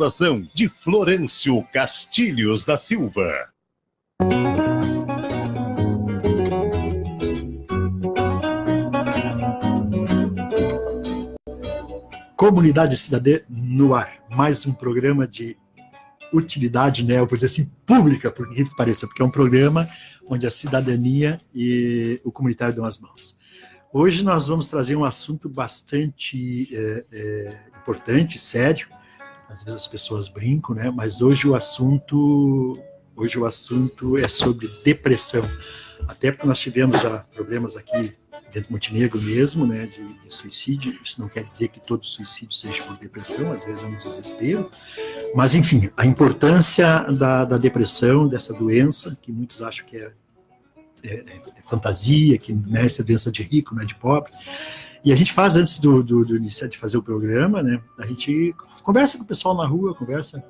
Fundação de Florencio Castilhos da Silva. Comunidade Cidadã no ar. Mais um programa de utilidade, né? Eu vou dizer assim, pública, por que pareça, porque é um programa onde a cidadania e o comunitário dão as mãos. Hoje nós vamos trazer um assunto bastante importante, sério. Às vezes as pessoas brincam, né? Mas hoje o assunto é sobre depressão. Até porque nós tivemos já problemas aqui dentro do Montenegro mesmo, né, de suicídio. Isso não quer dizer que todo suicídio seja por depressão, às vezes é um desespero. Mas, enfim, a importância da depressão, dessa doença, que muitos acham que é fantasia, que, né, essa doença de rico, não é de pobre. E a gente faz, antes do início de fazer o programa, né, a gente conversa com o pessoal na rua,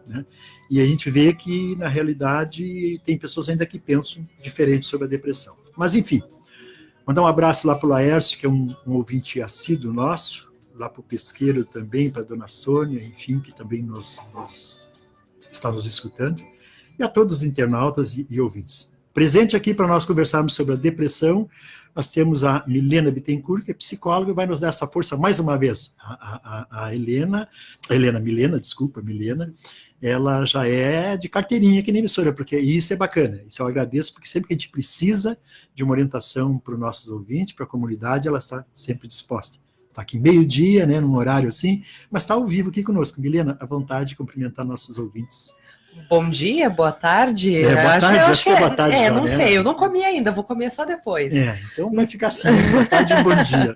né, e a gente vê que, na realidade, tem pessoas ainda que pensam diferente sobre a depressão. Mas, enfim, mandar um abraço lá para o Laércio, que é um ouvinte assíduo nosso, lá para o Pesqueiro também, para a dona Sônia, enfim, que também está nos escutando, e a todos os internautas e ouvintes. Presente aqui para nós conversarmos sobre a depressão, nós temos a Milena Bittencourt, que é psicóloga, e vai nos dar essa força mais uma vez. Milena, ela já é de carteirinha aqui na emissora, porque isso é bacana, isso eu agradeço, porque sempre que a gente precisa de uma orientação para os nossos ouvintes, para a comunidade, ela está sempre disposta. Está aqui meio-dia, né, num horário assim, mas está ao vivo aqui conosco. Milena, à vontade de cumprimentar nossos ouvintes. Bom dia, boa tarde. Acho que é boa tarde. Não sei, eu não comi ainda, vou comer só depois. Então vai ficar assim, boa tarde e bom dia.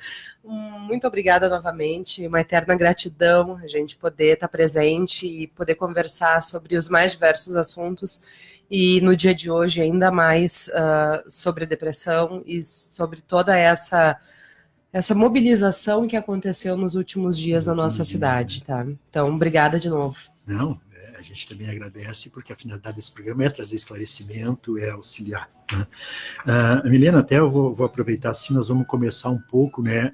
Muito obrigada novamente, uma eterna gratidão a gente poder estar presente e poder conversar sobre os mais diversos assuntos e no dia de hoje ainda mais sobre depressão e sobre toda essa mobilização que aconteceu nos últimos dias na nossa cidade, tá? Então, obrigada de novo. Não, a gente também agradece, porque a finalidade desse programa é trazer esclarecimento, é auxiliar. Né? Milena, até eu vou aproveitar assim, nós vamos começar um pouco, né?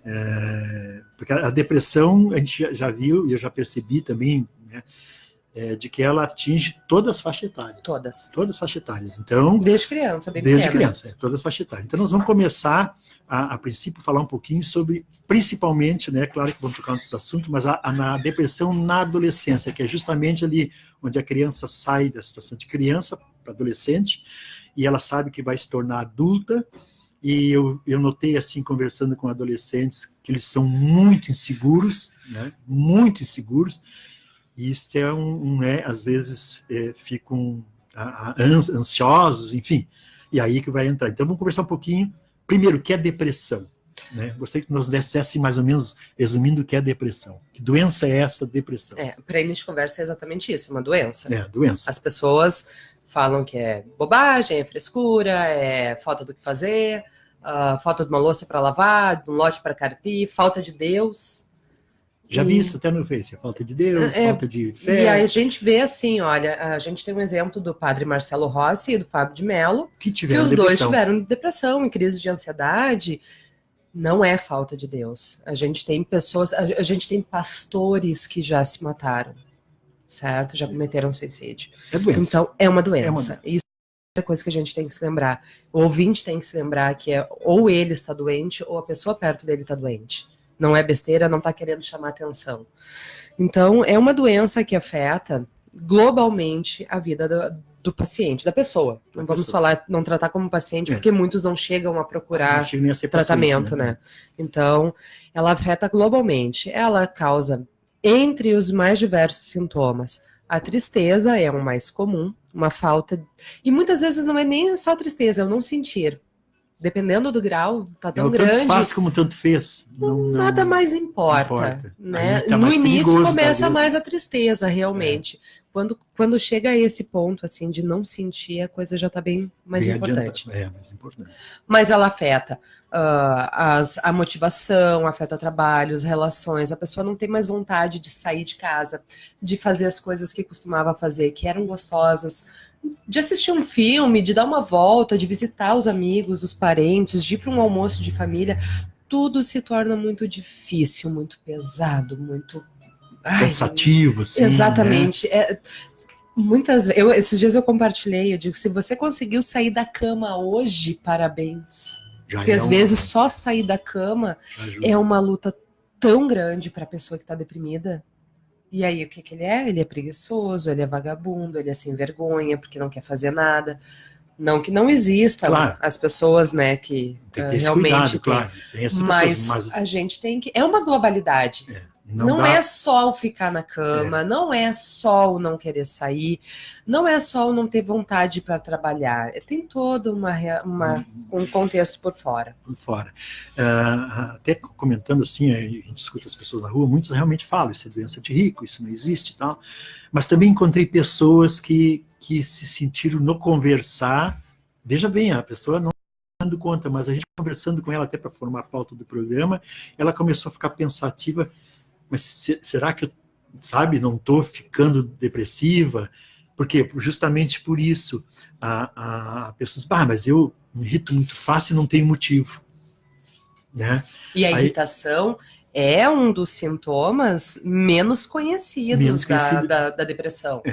Porque a depressão, a gente já viu, e eu já percebi também, né? De que ela atinge todas as faixas etárias. Todas as faixas etárias. Então, desde criança, bem desde pequena. criança, todas as faixas etárias. Então, nós vamos começar, a princípio, falar um pouquinho sobre, principalmente, né, claro que vamos tocar nesses assuntos, mas na depressão na adolescência, que é justamente ali onde a criança sai da situação de criança para adolescente, e ela sabe que vai se tornar adulta, e eu notei, assim, conversando com adolescentes, que eles são muito inseguros, né, muito inseguros, e isso é às vezes ficam ansiosos, enfim, e aí que vai entrar. Então vamos conversar um pouquinho, primeiro, o que é depressão? Né? Gostaria que nos desse mais ou menos, resumindo, o que é depressão. Que doença é essa depressão? Para início de conversa é exatamente isso, uma doença. Doença. As pessoas falam que é bobagem, é frescura, é falta do que fazer, falta de uma louça para lavar, de um lote para carpir, falta de Deus. Já vi isso até no Face, falta de Deus, falta de fé. E aí a gente vê assim, olha, a gente tem um exemplo do padre Marcelo Rossi e do Fábio de Mello, que os dois tiveram depressão e crise de ansiedade. Não é falta de Deus. A gente tem pessoas, a gente tem pastores que já se mataram, certo? Já cometeram suicídio. É doença. Então, é uma doença. Isso é a coisa que a gente tem que se lembrar. O ouvinte tem que se lembrar que ou ele está doente ou a pessoa perto dele está doente. Não é besteira, não está querendo chamar atenção. Então, é uma doença que afeta globalmente a vida do paciente, da pessoa. Não vamos falar, não tratar como paciente, porque muitos não chegam a procurar tratamento, né? Então, ela afeta globalmente. Ela causa, entre os mais diversos sintomas, a tristeza é o mais comum, uma falta... E muitas vezes não é nem só tristeza, é o não sentir. Dependendo do grau, tá tão grande. Tanto faz como tanto fez. Nada mais importa. Né? Tá no início começa mais a tristeza, realmente. Quando chega a esse ponto, assim, de não sentir, a coisa já tá bem mais importante. Mais importante. Mas ela afeta a motivação, afeta trabalhos, relações. A pessoa não tem mais vontade de sair de casa, de fazer as coisas que costumava fazer, que eram gostosas, de assistir um filme, de dar uma volta, de visitar os amigos, os parentes, de ir para um almoço de família. Tudo se torna muito difícil, muito pesado, muito cansativo, assim, exatamente. Né? Esses dias eu compartilhei, eu digo, se você conseguiu sair da cama hoje, parabéns. Porque às vezes só sair da cama é uma luta tão grande para a pessoa que está deprimida. E aí, o que ele é? Ele é preguiçoso, ele é vagabundo, ele é sem vergonha, porque não quer fazer nada. Não que não exista as pessoas, né, que tem que ter realmente esse cuidado, claro. Tem essas mas a gente tem que... É uma globalidade. Não é só o ficar na cama, não é só o não querer sair, não é só o não ter vontade para trabalhar. Tem todo um contexto por fora. Por fora. Até comentando assim, a gente escuta as pessoas na rua, muitos realmente falam, isso é doença de rico, isso não existe e tal. Mas também encontrei pessoas que se sentiram no conversar. Veja bem, a pessoa não dando conta, mas a gente conversando com ela até para formar a pauta do programa, ela começou a ficar pensativa. Mas será que eu, não estou ficando depressiva? Por quê? Justamente por isso. A pessoas, mas eu me irrito muito fácil e não tenho motivo. Né? E a irritação é um dos sintomas menos conhecidos da depressão.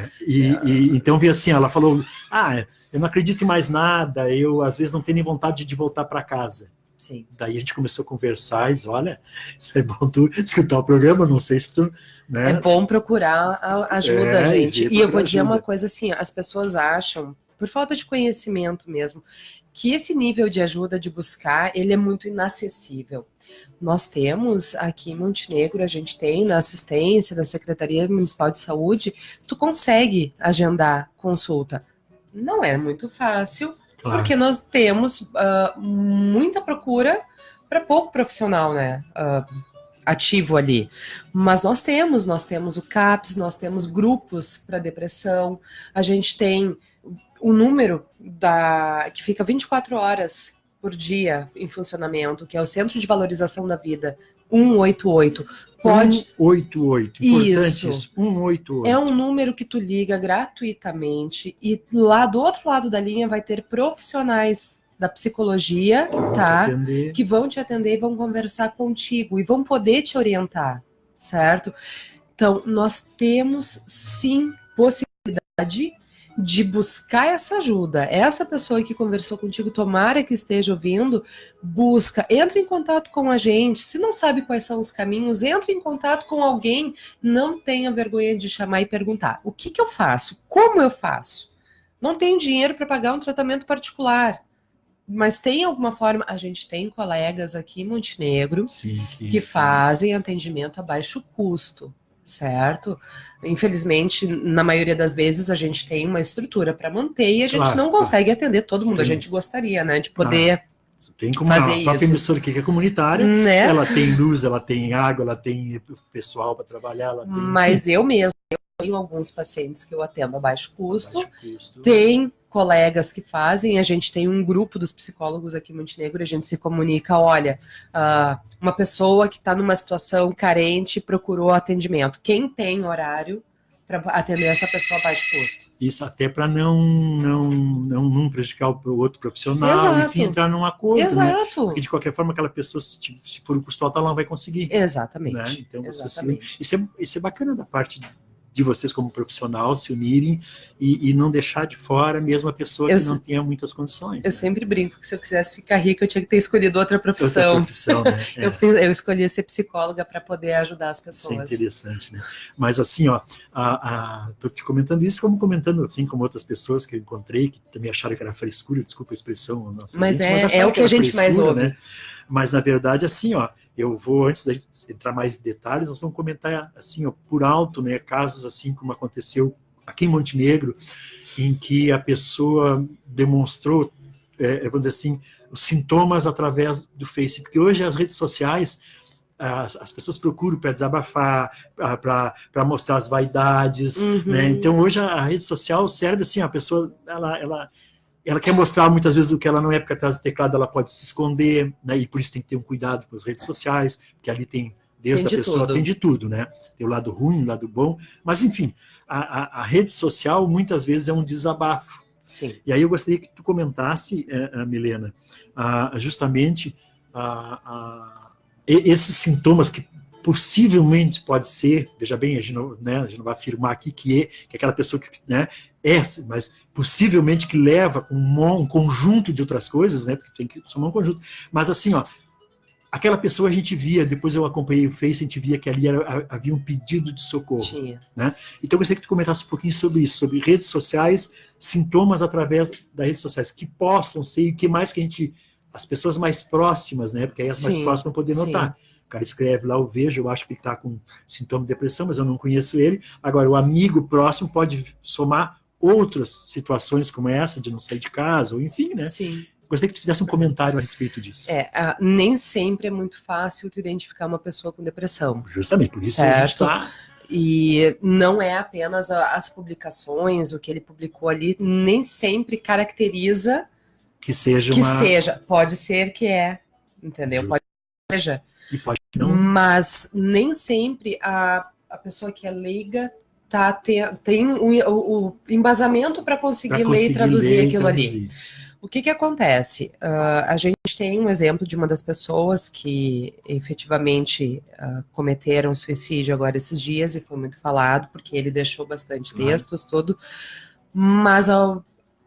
Então, vi assim, ela falou, eu não acredito em mais nada, eu às vezes não tenho nem vontade de voltar para casa. Sim. Daí a gente começou a conversar e disse, olha, é bom tu escutar o programa, não sei se tu... Né? É bom procurar a ajuda, gente. E eu vou dizer uma coisa assim, as pessoas acham, por falta de conhecimento mesmo, que esse nível de ajuda de buscar, ele é muito inacessível. Nós temos aqui em Montenegro, a gente tem na assistência da Secretaria Municipal de Saúde, tu consegue agendar consulta. Não é muito fácil, porque nós temos muita procura para pouco profissional, né? Ativo ali. Mas nós temos o CAPS, nós temos grupos para depressão, a gente tem o número que fica 24 horas por dia em funcionamento, que é o Centro de Valorização da Vida, 188. 188, importante isso. 188. É um número que tu liga gratuitamente e lá do outro lado da linha vai ter profissionais da psicologia, que vão te atender e vão conversar contigo e vão poder te orientar, certo? Então, nós temos sim possibilidade de buscar essa ajuda. Essa pessoa que conversou contigo, tomara que esteja ouvindo, entre em contato com a gente. Se não sabe quais são os caminhos, entre em contato com alguém. Não tenha vergonha de chamar e perguntar. O que eu faço? Como eu faço? Não tenho dinheiro para pagar um tratamento particular. Mas tem alguma forma... A gente tem colegas aqui em Montenegro que fazem atendimento a baixo custo. Certo? Infelizmente, na maioria das vezes, a gente tem uma estrutura para manter e a gente não consegue atender todo mundo. A gente gostaria, né, de poder tem como fazer a própria emissora que é comunitária, né? Ela tem luz, ela tem água, ela tem pessoal para trabalhar. Mas eu mesmo tenho alguns pacientes que eu atendo a baixo custo. Tem colegas que fazem, a gente tem um grupo dos psicólogos aqui em Montenegro, a gente se comunica, olha, uma pessoa que está numa situação carente procurou atendimento. Quem tem horário para atender essa pessoa a baixo custo? Isso até para não prejudicar o outro profissional, enfim, entrar num acordo, né? Porque de qualquer forma aquela pessoa, se for um custo alto, ela não vai conseguir. Exatamente. Né? Então, isso é bacana da parte de vocês como profissional se unirem e não deixar de fora mesmo a pessoa que não tenha muitas condições. Eu sempre brinco que se eu quisesse ficar rica eu tinha que ter escolhido outra profissão. Né? Eu escolhi ser psicóloga para poder ajudar as pessoas. Isso é interessante, né? Mas assim, tô te comentando isso como comentando assim como outras pessoas que eu encontrei que também acharam que era frescura, desculpa a expressão. Mas é o que a gente mais ouve. Né? Mas na verdade assim, eu vou, antes de entrar mais em detalhes, nós vamos comentar assim, por alto, né, casos assim como aconteceu aqui em Montenegro, em que a pessoa demonstrou, vamos dizer assim, os sintomas através do Face, porque hoje as redes sociais, as pessoas procuram para desabafar, para mostrar as vaidades, né? Então hoje a rede social serve assim, a pessoa, ela quer mostrar muitas vezes o que ela não é, porque atrás do teclado ela pode se esconder, né? E por isso tem que ter um cuidado com as redes sociais, porque ali tem, desde a pessoa tem de tudo, né? Tem o lado ruim, o lado bom, mas enfim, a rede social muitas vezes é um desabafo. Sim. E aí eu gostaria que tu comentasse, Milena, justamente esses sintomas que possivelmente pode ser, veja bem, a gente não vai afirmar aqui que aquela pessoa que, né, mas possivelmente que leva um conjunto de outras coisas, né, porque tem que somar um conjunto, mas assim, ó, aquela pessoa a gente via, depois eu acompanhei o Face, a gente via que ali havia um pedido de socorro. Tinha. Né? Então eu gostaria que tu comentasse um pouquinho sobre isso, sobre redes sociais, sintomas através das redes sociais, que possam ser, e que mais que a gente, as pessoas mais próximas, né, porque aí as mais próximas vão poder notar. O cara escreve lá, eu vejo, eu acho que ele está com sintoma de depressão, mas eu não conheço ele. Agora, o amigo próximo pode somar outras situações como essa, de não sair de casa, ou enfim, né? Sim. Gostaria que tu fizesse um comentário a respeito disso. Nem sempre é muito fácil tu identificar uma pessoa com depressão. Justamente, por isso certo. a gente está... E não é apenas as publicações, o que ele publicou ali, nem sempre caracteriza que seja pode ser que entendeu? Justo. Pode que seja. E pode que não. Mas nem sempre a pessoa que é leiga tem o embasamento para conseguir ler e traduzir aquilo ali. O que acontece? A gente tem um exemplo de uma das pessoas que efetivamente cometeram suicídio agora esses dias, e foi muito falado, porque ele deixou bastante textos, tudo, mas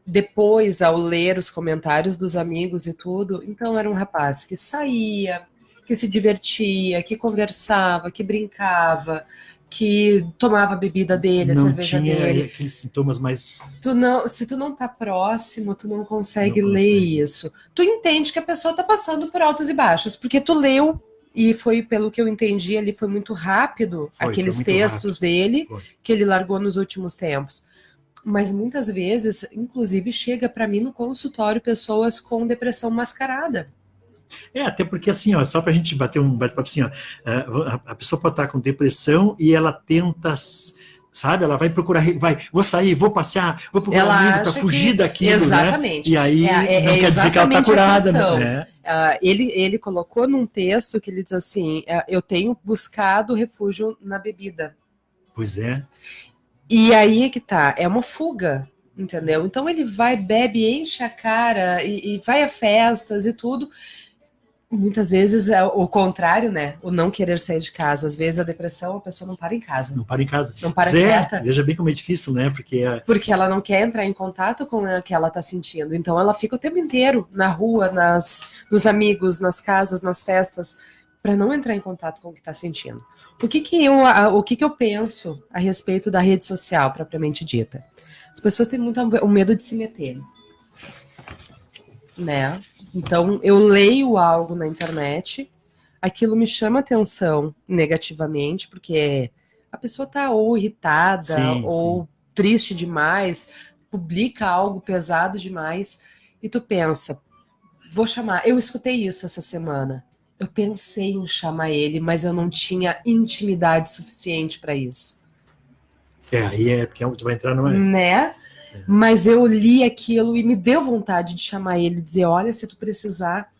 depois, ao ler os comentários dos amigos e tudo, então era um rapaz que saía, que se divertia, que conversava, que brincava, que tomava a bebida dele, a cerveja dele. Não tinha aqueles sintomas mais... Se tu não tá próximo, tu não consegue ler isso. Tu entende que a pessoa tá passando por altos e baixos, porque tu leu, e foi, pelo que eu entendi, ali foi muito rápido, aqueles textos dele, que ele largou nos últimos tempos. Mas muitas vezes, inclusive, chega para mim no consultório pessoas com depressão mascarada. Até porque assim, ó, só pra gente bater um bate-papo assim, ó, a pessoa pode estar com depressão e ela tenta, sabe, ela vai procurar, vou sair, vou passear, vou procurar um amigo para fugir daquilo, exatamente. Né? E aí não quer dizer que ela está curada, né? Ele colocou num texto que ele diz assim, eu tenho buscado refúgio na bebida. Pois é. E aí é que tá, é uma fuga, entendeu? Então ele vai, bebe, enche a cara e vai a festas e tudo. Muitas vezes é o contrário, né? O não querer sair de casa. Às vezes a depressão, a pessoa não para em casa. Não para em casa. Não para quieta. Veja bem como é difícil, né? Porque ela não quer entrar em contato com o que ela está sentindo. Então ela fica o tempo inteiro na rua, nos amigos, nas casas, nas festas, para não entrar em contato com o que está sentindo. O que eu penso a respeito da rede social, propriamente dita? As pessoas têm muito o medo de se meter, né? Então, eu leio algo na internet, aquilo me chama atenção negativamente, porque a pessoa está ou irritada, ou triste demais, publica algo pesado demais, e tu pensa, vou chamar. Eu escutei isso essa semana. Eu pensei em chamar ele, mas eu não tinha intimidade suficiente para isso. Aí porque tu vai entrar numa... Né? Mas eu li aquilo e me deu vontade de chamar ele, dizer, olha, se tu precisar,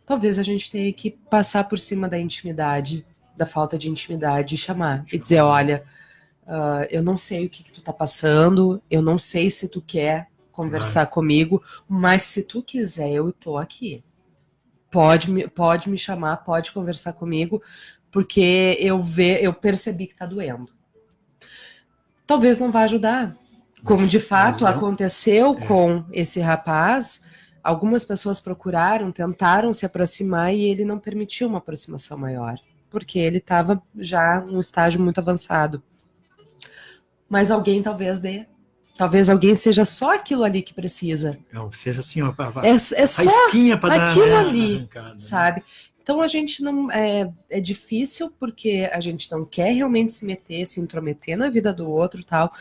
talvez a gente tenha que passar por cima da intimidade, da falta de intimidade, e chamar. E dizer, olha, eu não sei o que tu tá passando, eu não sei se tu quer conversar comigo, mas se tu quiser, eu tô aqui. Pode me chamar, pode conversar comigo, porque eu percebi que tá doendo. Talvez não vá ajudar. Como de fato aconteceu com esse rapaz, algumas pessoas procuraram, tentaram se aproximar e ele não permitiu uma aproximação maior, porque ele estava já num estágio muito avançado. Mas alguém talvez dê. Talvez alguém seja só aquilo ali que precisa. Não, seja assim, ó, é só para aquilo dar ali, arrancada, sabe? Então a gente não... É difícil porque a gente não quer realmente se meter, se intrometer na vida do outro e tal...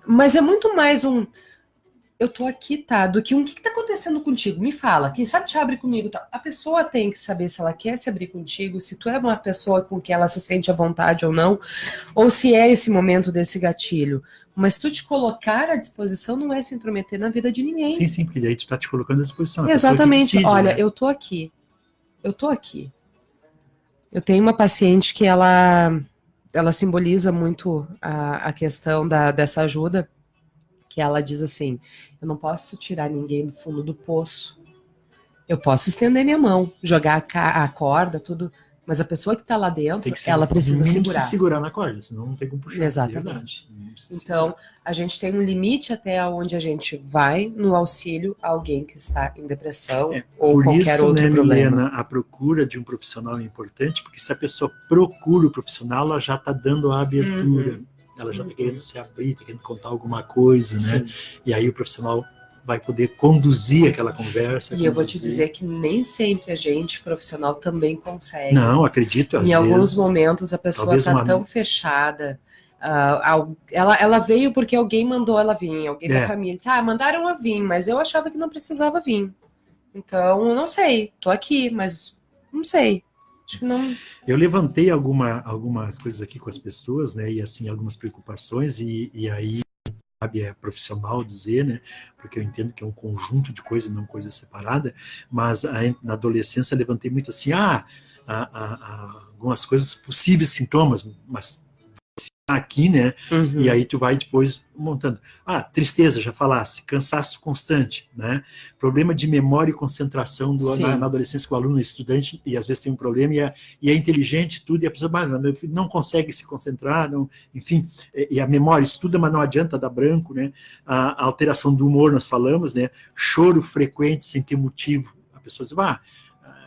Mas é muito mais eu tô aqui, tá? Do que que tá acontecendo contigo? Me fala. Quem sabe te abre comigo, tá? A pessoa tem que saber se ela quer se abrir contigo, se tu é uma pessoa com que ela se sente à vontade ou não, ou se é esse momento desse gatilho. Mas tu te colocar à disposição não é se intrometer na vida de ninguém. Sim, porque daí tu tá te colocando à disposição. Exatamente. Decide, olha, né? eu tô aqui. Eu tenho uma paciente que ela simboliza muito a questão dessa ajuda, que ela diz assim, eu não posso tirar ninguém do fundo do poço, eu posso estender minha mão, jogar a corda, tudo, Mas a pessoa que está lá dentro, Tem que ela precisa segurar. se segurar na corda, senão não tem como puxar. Exatamente. Então, a gente tem um limite até onde a gente vai no auxílio a alguém que está em depressão ou por qualquer isso, outro né, problema. Milena, a procura de um profissional é importante, porque se a pessoa procura o profissional, ela já está dando a abertura. Ela já está querendo se abrir, está querendo contar alguma coisa, né? E aí o profissional vai poder conduzir aquela conversa. E eu vou te dizer que nem sempre a gente, profissional, também consegue. Não, acredito, às vezes. Em alguns momentos a pessoa está tão fechada. Ela veio porque alguém mandou ela vir, alguém da família disse, mandaram eu vir, mas eu achava que não precisava vir. Então, não sei, tô aqui, mas não sei. Acho que não... Eu levantei algumas coisas aqui com as pessoas, né, e assim, algumas preocupações, e aí é profissional dizer, né, porque eu entendo que é um conjunto de coisas, não coisa separada, mas na adolescência levantei muito assim, algumas coisas, possíveis sintomas, mas aqui, né, e aí tu vai depois montando, tristeza, já falasse, cansaço constante, né, problema de memória e concentração na adolescência, que o aluno é estudante, e às vezes tem um problema, e é inteligente, tudo, e a pessoa não consegue se concentrar, não, enfim, e a memória estuda, mas não adianta, dá branco, né, a alteração do humor, nós falamos, né, choro frequente, sem ter motivo, a pessoa diz,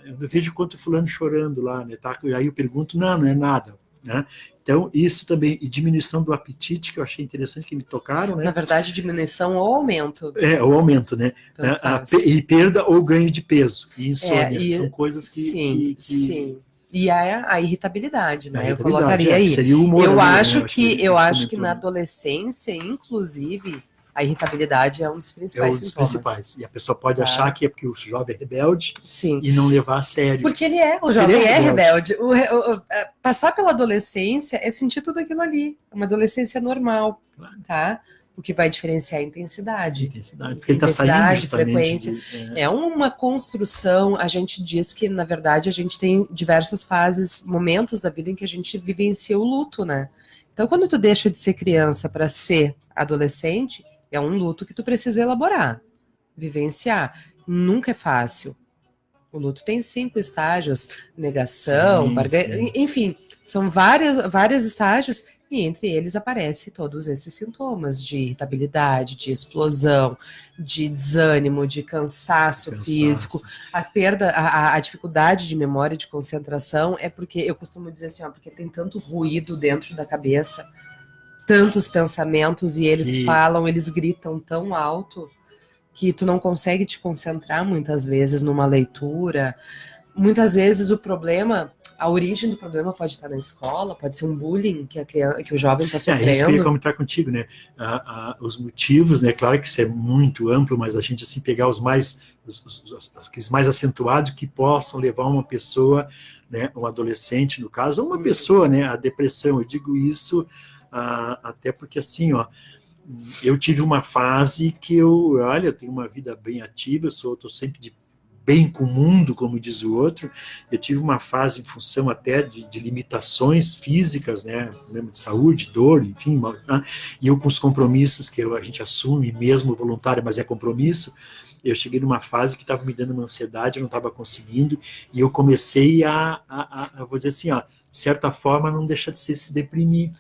eu vejo quanto fulano chorando lá, né, tá? E aí eu pergunto, não é nada, né? Então, isso também, e diminuição do apetite, que eu achei interessante, que me tocaram, né? Na verdade, diminuição ou aumento. O aumento, né? E perda ou ganho de peso, e insônia, são coisas que... Sim. E a irritabilidade, né? Eu colocaria aí. Seria o humor. Eu ali, acho né? eu acho que na adolescência, inclusive, a irritabilidade é um dos principais sintomas. E a pessoa pode achar que é porque o jovem é rebelde e não levar a sério. Porque o jovem é rebelde. Passar pela adolescência é sentir tudo aquilo ali. É uma adolescência normal, tá? O que vai diferenciar a intensidade. Porque ele está saindo justamente. Frequência. É uma construção, a gente diz que, na verdade, a gente tem diversas fases, momentos da vida em que a gente vivencia o luto, né? Então, quando tu deixa de ser criança para ser adolescente, é um luto que tu precisa elaborar, vivenciar. Nunca é fácil. O luto tem 5 estágios, negação, enfim, são vários estágios, e entre eles aparecem todos esses sintomas de irritabilidade, de explosão, de desânimo, de cansaço físico, a perda, a dificuldade de memória, de concentração, é porque, eu costumo dizer assim, porque tem tanto ruído dentro da cabeça, tantos pensamentos, e eles falam, eles gritam tão alto que tu não consegue te concentrar muitas vezes numa leitura. Muitas vezes a origem do problema pode estar na escola, pode ser um bullying que o jovem está sofrendo. Isso que eu ia comentar contigo, né? Os motivos, né? Claro que isso é muito amplo, mas a gente assim pegar aqueles mais acentuados que possam levar uma pessoa, né? Um adolescente, no caso, ou uma pessoa, né? A depressão. Eu digo isso até porque assim, eu tive uma fase que eu tenho uma vida bem ativa, estou sempre bem com o mundo, como diz o outro. Eu tive uma fase em função até de limitações físicas, né, problema de saúde, dor, enfim, e eu com os compromissos que a gente assume, mesmo voluntário, mas é compromisso, eu cheguei numa fase que estava me dando uma ansiedade, eu não estava conseguindo, e eu comecei vou dizer assim, de certa forma, não deixar de se deprimir.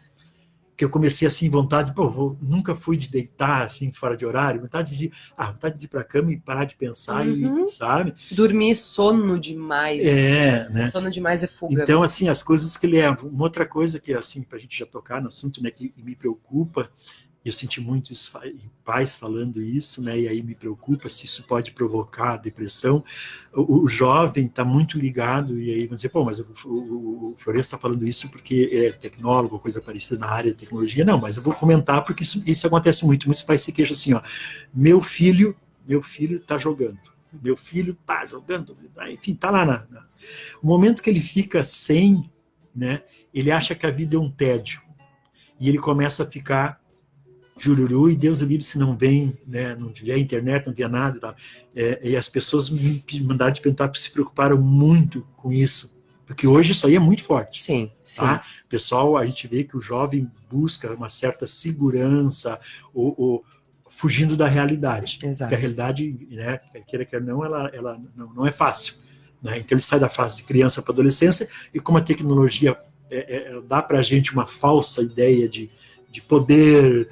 Que eu comecei assim, vontade, nunca fui de deitar assim, fora de horário, vontade de ir para a cama e parar de pensar, sabe? Dormir, sono demais. Né? Sono demais é fuga. Então, assim, as coisas que levam. Uma outra coisa que, assim, para a gente já tocar no assunto, né, que me preocupa, eu senti muito isso, pais falando isso, né, e aí me preocupa se isso pode provocar depressão. O jovem está muito ligado, e aí vão dizer, mas o Florencio está falando isso porque é tecnólogo, coisa parecida na área de tecnologia. Não, mas eu vou comentar porque isso acontece muito. Muitos pais se queixam assim, meu filho está jogando. Meu filho está jogando, enfim, está lá. O momento que ele fica sem, né, ele acha que a vida é um tédio. E ele começa a ficar jururu, e Deus o livre se não vem, né, não tiver internet, não tiver nada e tal. E as pessoas me mandaram de perguntar, se preocuparam muito com isso, porque hoje isso aí é muito forte. Sim. Tá? Pessoal, a gente vê que o jovem busca uma certa segurança, ou fugindo da realidade. Exato. Porque a realidade, né, queira não, ela não é fácil. né? Então ele sai da fase de criança para adolescência, e como a tecnologia dá para a gente uma falsa ideia de poder,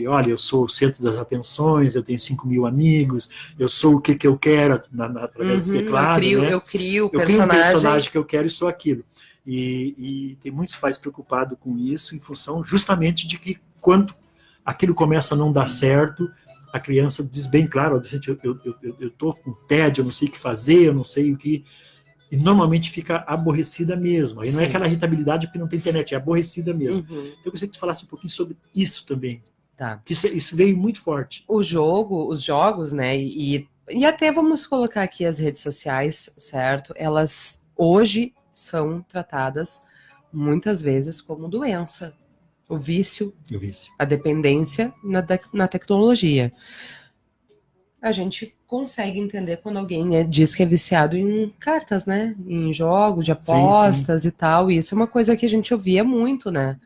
olha, eu sou o centro das atenções, eu tenho 5 mil amigos, eu sou o que eu quero através do teclado, né? Eu crio um personagem que eu quero e sou aquilo. E tem muitos pais preocupados com isso, em função justamente de que quando aquilo começa a não dar certo, a criança diz bem claro, gente, eu estou com tédio, eu não sei o que fazer, eu não sei o que... E normalmente fica aborrecida mesmo. Aí não é aquela irritabilidade porque não tem internet, é aborrecida mesmo. Então eu gostaria que tu falasse um pouquinho sobre isso também. Tá. Porque isso veio muito forte. Os jogos, né, e até vamos colocar aqui as redes sociais, certo? Elas hoje são tratadas muitas vezes como doença. O vício, a dependência na tecnologia. A gente consegue entender quando alguém diz que é viciado em cartas, né? Em jogos de apostas e tal. E isso é uma coisa que a gente ouvia muito, né?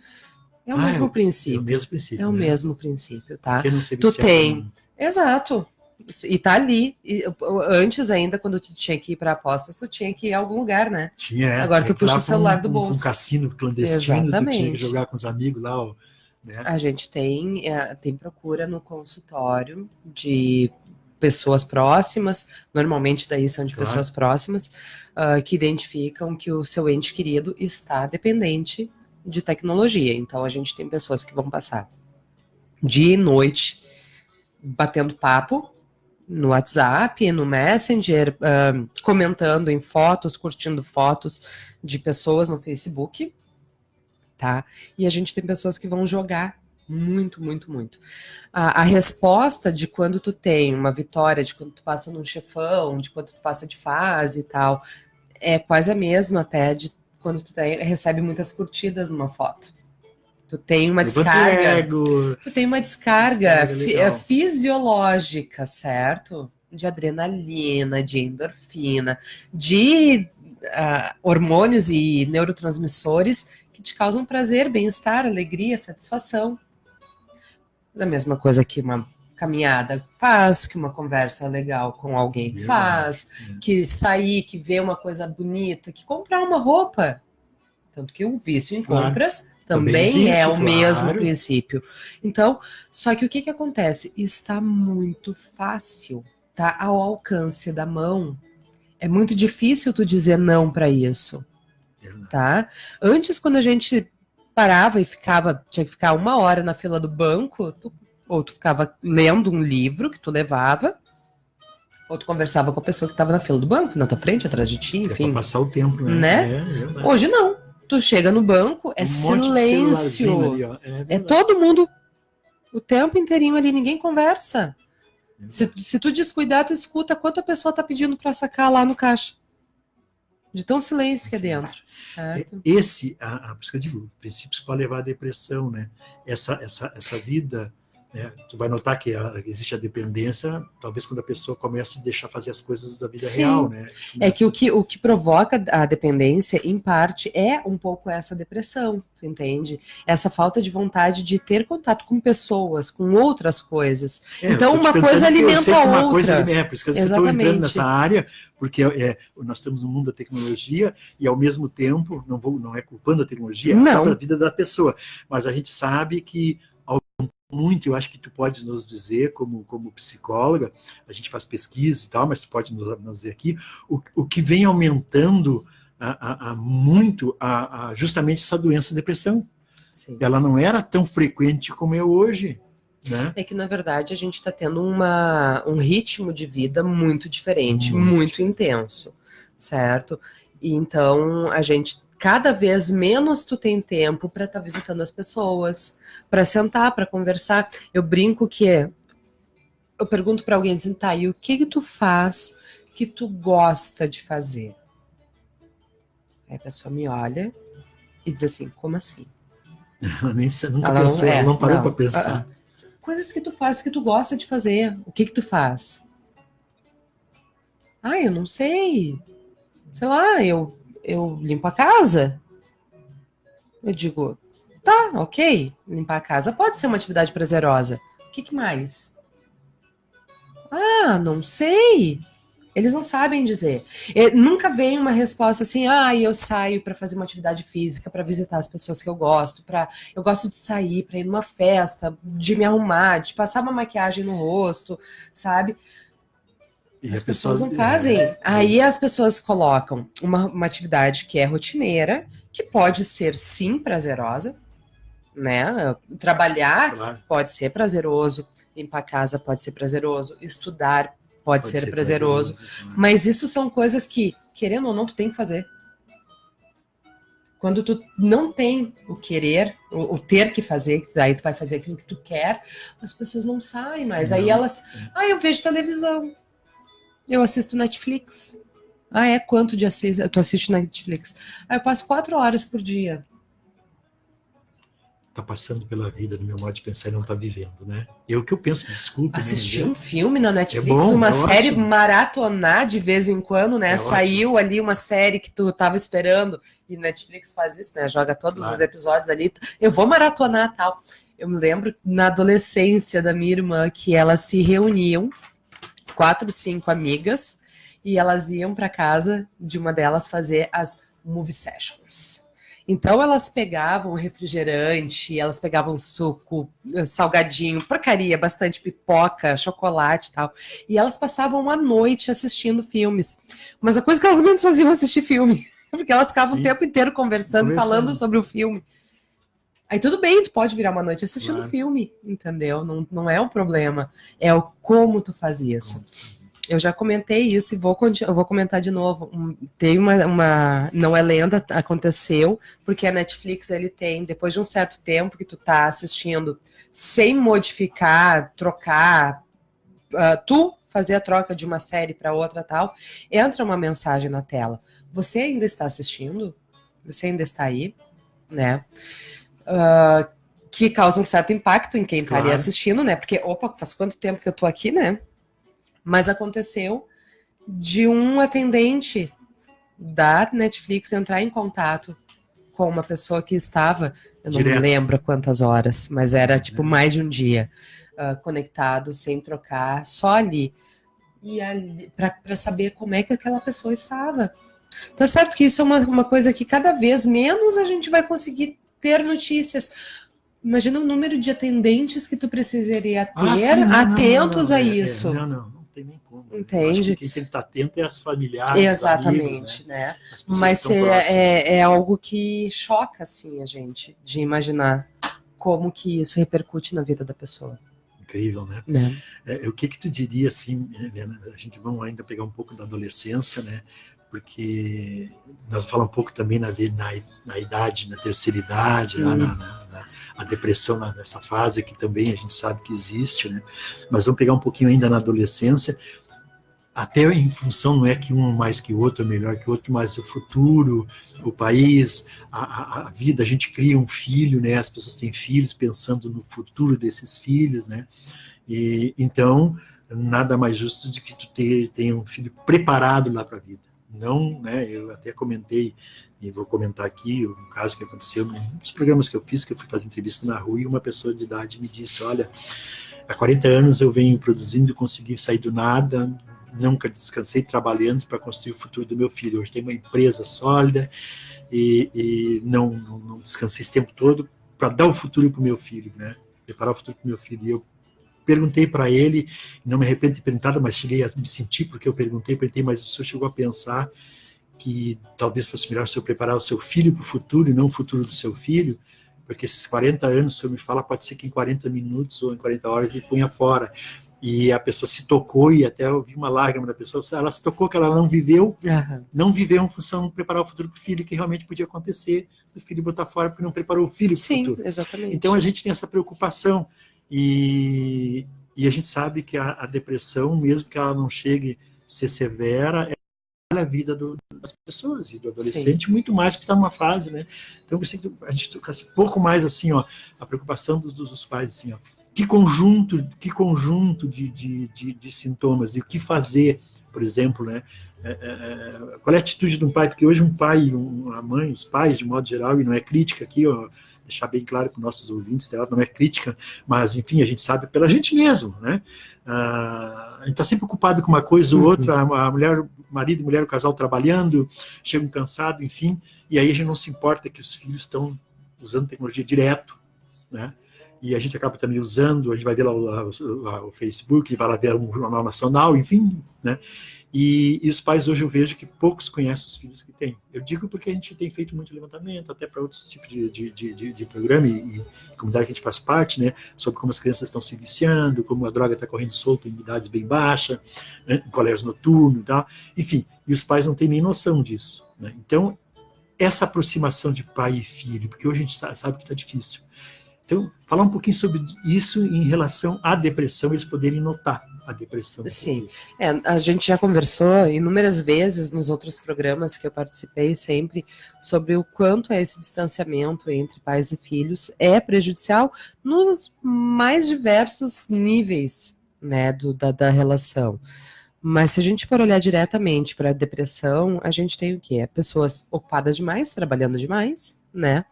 É o mesmo princípio. É o mesmo princípio. É o mesmo princípio, tá? Por que não ser tu viciado? tem. Exato. E tá ali. Antes ainda, quando tu tinha que ir pra apostas, tu tinha que ir a algum lugar, né? Agora tu puxa o celular do bolso. Um cassino clandestino, exatamente. Tu tinha que jogar com os amigos lá, né? A gente tem procura no consultório de pessoas próximas, normalmente daí são de pessoas próximas, que identificam que o seu ente querido está dependente de tecnologia. Então a gente tem pessoas que vão passar dia e noite batendo papo no WhatsApp, no Messenger, comentando em fotos, curtindo fotos de pessoas no Facebook, tá? E a gente tem pessoas que vão jogar muito, muito, muito. A resposta de quando tu tem uma vitória, de quando tu passa num chefão, de quando tu passa de fase e tal, é quase a mesma até de quando tu recebe muitas curtidas numa foto. Tu tem uma descarga. Tu tem uma descarga fisiológica, certo? De adrenalina, de endorfina, de hormônios e neurotransmissores que te causam prazer, bem-estar, alegria, satisfação. Da mesma coisa que uma caminhada faz, que uma conversa legal com alguém faz, que sair, que ver uma coisa bonita, que comprar uma roupa. Tanto que o vício em compras também existe, é o mesmo princípio. Então, só que o que acontece? Está muito fácil, tá ao alcance da mão. É muito difícil tu dizer não para isso, tá? Antes, quando a gente parava e tinha que ficar 1 hora na fila do banco, ou tu ficava lendo um livro que tu levava, ou tu conversava com a pessoa que estava na fila do banco, na tua frente, atrás de ti, enfim. Pra passar o tempo, né? Hoje não. Tu chega no banco, é silêncio. Ali, é todo mundo o tempo inteirinho ali, ninguém conversa. Se tu descuidar, tu escuta quanto a pessoa tá pedindo para sacar lá no caixa. De tão silêncio que é dentro, certo? Por isso que eu digo, princípios para levar à depressão, né? Essa vida, né? Tu vai notar que existe a dependência, talvez quando a pessoa começa a deixar fazer as coisas da vida real, né? É que o que provoca a dependência, em parte, é um pouco essa depressão, tu entende? Essa falta de vontade de ter contato com pessoas, com outras coisas. Então, uma coisa alimenta a outra. Por isso que eu estou entrando nessa área, porque nós estamos no mundo da tecnologia e, ao mesmo tempo, não é culpando a tecnologia, é a própria vida da pessoa. Mas a gente sabe que muito, eu acho que tu pode nos dizer, como psicóloga, a gente faz pesquisa e tal, mas tu pode nos dizer aqui, o que vem aumentando muito justamente essa doença, depressão. Sim. Ela não era tão frequente como é hoje, né? É que, na verdade, a gente está tendo um ritmo de vida muito diferente, muito intenso, certo? E então, a gente... Cada vez menos tu tem tempo para estar visitando as pessoas, para sentar, para conversar. Eu brinco que eu pergunto para alguém dizendo, tá, e o que tu faz que tu gosta de fazer? Aí a pessoa me olha e diz assim, como assim? Nunca pensou, ela não parou para pensar. Coisas que tu faz que tu gosta de fazer. O que tu faz? Eu não sei. Sei lá, eu limpo a casa. Eu digo, tá, ok, limpar a casa pode ser uma atividade prazerosa. O que mais? Não sei. Eles não sabem dizer. Nunca vem uma resposta assim, eu saio para fazer uma atividade física, para visitar as pessoas que eu gosto, eu gosto de sair, para ir numa festa, de me arrumar, de passar uma maquiagem no rosto, sabe? E as pessoas não fazem. Aí as pessoas colocam uma atividade que é rotineira, que pode ser sim prazerosa, né? Trabalhar pode ser prazeroso, limpar a casa pode ser prazeroso, estudar pode ser prazeroso, mas isso são coisas que, querendo ou não, tu tem que fazer. Quando tu não tem o querer, o ter que fazer, daí tu vai fazer aquilo que tu quer, as pessoas não saem mais. Aí elas, eu vejo televisão, eu assisto Netflix. Quanto de tu assiste Netflix? Eu passo 4 horas por dia. Tá passando pela vida, no meu modo de pensar, e não tá vivendo, né? O que eu penso, desculpa. Assistir um filme na Netflix, bom, uma série, ótimo. Maratonar de vez em quando, né? Saiu ótimo. Ali uma série que tu tava esperando, e Netflix faz isso, né? Joga todos os episódios ali. Eu vou maratonar tal. Eu me lembro na adolescência da minha irmã que elas se reuniam, 4, 5 amigas, e elas iam para casa de uma delas fazer as movie sessions. Então elas pegavam refrigerante, elas pegavam suco, salgadinho, porcaria, bastante pipoca, chocolate e tal. E elas passavam a noite assistindo filmes. Mas a coisa que elas menos faziam era assistir filme. Porque elas ficavam o tempo inteiro conversando e falando sobre o filme. Aí tudo bem, tu pode virar uma noite assistindo filme, entendeu? Não é o problema. É o como tu faz isso. Eu já comentei isso e vou comentar de novo. Tem uma não é lenda, aconteceu, porque a Netflix, ele tem, depois de um certo tempo que tu tá assistindo, sem modificar, trocar, tu fazer a troca de uma série para outra tal, entra uma mensagem na tela. Você ainda está assistindo? Você ainda está aí? Né? Que causa um certo impacto em quem tá ali assistindo, né? Porque, faz quanto tempo que eu tô aqui, né? Mas aconteceu de um atendente da Netflix entrar em contato com uma pessoa que estava, eu não me lembro quantas horas, mas era tipo mais de um dia, conectado, sem trocar, só ali. E ali para saber como é que aquela pessoa estava. Tá certo que isso é uma coisa que cada vez menos a gente vai conseguir ter notícias. Imagina o número de atendentes que tu precisaria ter atentos a isso. Não tem nem como. Entende? Acho que quem tem que estar atento é as familiares, exatamente, amigos, né? Mas é algo que choca, assim, a gente, de imaginar como que isso repercute na vida da pessoa. Incrível, né? O que tu diria, assim, Helena, a gente vai ainda pegar um pouco da adolescência, né? Porque nós falamos um pouco também na idade, na terceira idade, lá a depressão nessa fase que também a gente sabe que existe, né? Mas vamos pegar um pouquinho ainda na adolescência, até em função, não é que um mais que o outro é melhor que o outro, mas o futuro, o país, a vida, a gente cria um filho, né? As pessoas têm filhos pensando no futuro desses filhos, né? E então, nada mais justo do que tu tenha um filho preparado lá para a vida. Não, né? Eu até comentei, e vou comentar aqui, um caso que aconteceu num dos programas que eu fiz, que eu fui fazer entrevista na rua, e uma pessoa de idade me disse, olha, há 40 anos eu venho produzindo, consegui sair do nada, nunca descansei trabalhando para construir o futuro do meu filho. Hoje tem uma empresa sólida e não descansei esse tempo todo para dar o futuro para o meu filho, né? Preparar o futuro para o meu filho. E eu perguntei para ele, não me arrependo de ter perguntado, mas cheguei a me sentir porque eu perguntei, mas o senhor chegou a pensar que talvez fosse melhor o senhor preparar o seu filho para o futuro e não o futuro do seu filho, porque esses 40 anos, o senhor me fala, pode ser que em 40 minutos ou em 40 horas ele ponha fora. E a pessoa se tocou, e até eu vi uma lágrima da pessoa, ela se tocou que ela não viveu em função de preparar o futuro para o filho, que realmente podia acontecer, o filho botar fora porque não preparou o filho para o futuro. Sim, exatamente. Então a gente tem essa preocupação, e a gente sabe que a depressão, mesmo que ela não chegue a ser severa, a vida das pessoas e do adolescente, muito mais porque está numa fase, né? Então a gente toca um pouco mais assim, ó, a preocupação dos pais, assim, ó, que conjunto de sintomas e o que fazer, por exemplo, né? Qual é a atitude de um pai? Porque hoje um pai, uma mãe, os pais, de modo geral, e não é crítica aqui, ó, deixar bem claro para os nossos ouvintes, não é crítica, mas, enfim, a gente sabe pela gente mesmo, né? A gente está sempre ocupado com uma coisa ou outra, a mulher, o marido e mulher, o casal trabalhando, chegam cansados, enfim, e aí a gente não se importa que os filhos estão usando tecnologia direto, né? E a gente acaba também usando, a gente vai ver lá o Facebook, vai lá ver o Jornal Nacional, enfim, né? E os pais hoje eu vejo que poucos conhecem os filhos que têm. Eu digo porque a gente tem feito muito levantamento, até para outros tipos de programa e comunidade que a gente faz parte, né? Sobre como as crianças estão se viciando, como a droga está correndo solta em idades bem baixas, né? Em colégios noturnos e tal. Enfim, e os pais não têm nem noção disso, né? Então, essa aproximação de pai e filho, porque hoje a gente sabe que está difícil. Então, falar um pouquinho sobre isso em relação à depressão, eles poderem notar a depressão. Sim, a gente já conversou inúmeras vezes nos outros programas que eu participei sempre sobre o quanto esse distanciamento entre pais e filhos é prejudicial nos mais diversos níveis, né, da relação. Mas se a gente for olhar diretamente para a depressão, a gente tem o quê? Pessoas ocupadas demais, trabalhando demais, né?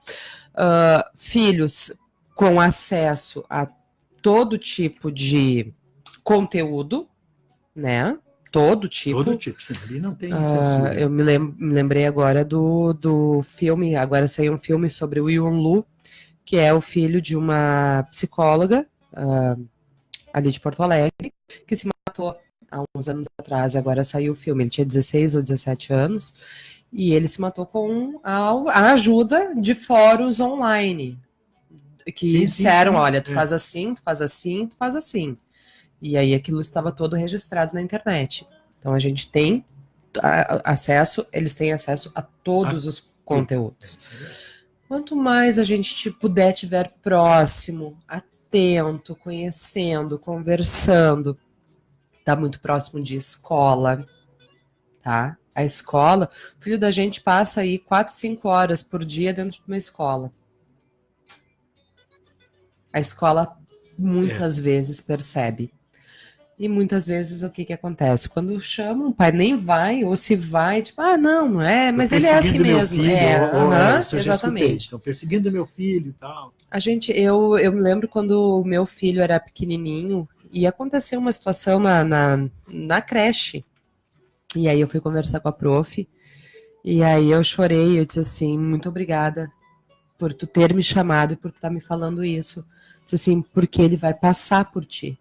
Filhos com acesso a todo tipo de conteúdo, né? Todo tipo. Todo tipo, sim, ali não tem censura. Eu me lembrei agora do filme, agora saiu um filme sobre o Yun-Lu, que é o filho de uma psicóloga ali de Porto Alegre, que se matou há uns anos atrás, e agora saiu o filme, ele tinha 16 ou 17 anos, e ele se matou com a ajuda de fóruns online, que disseram, olha, tu faz assim, tu faz assim, tu faz assim. E aí aquilo estava todo registrado na internet. Então a gente tem acesso, eles têm acesso a todos os conteúdos. Quanto mais a gente puder tiver próximo, atento, conhecendo, conversando, tá muito próximo de escola, tá? A escola, o filho da gente passa aí 4, 5 horas por dia dentro de uma escola. A escola muitas vezes percebe. E muitas vezes o que acontece? Quando chama, o pai nem vai, ou se vai, tipo, não é, mas ele é assim mesmo. Exatamente. Estão perseguindo meu filho e tal. Eu me lembro quando o meu filho era pequenininho e aconteceu uma situação na creche. E aí eu fui conversar com a prof, e aí eu chorei, eu disse assim, muito obrigada por tu ter me chamado e por tu estar me falando isso. Disse assim, porque ele vai passar por ti.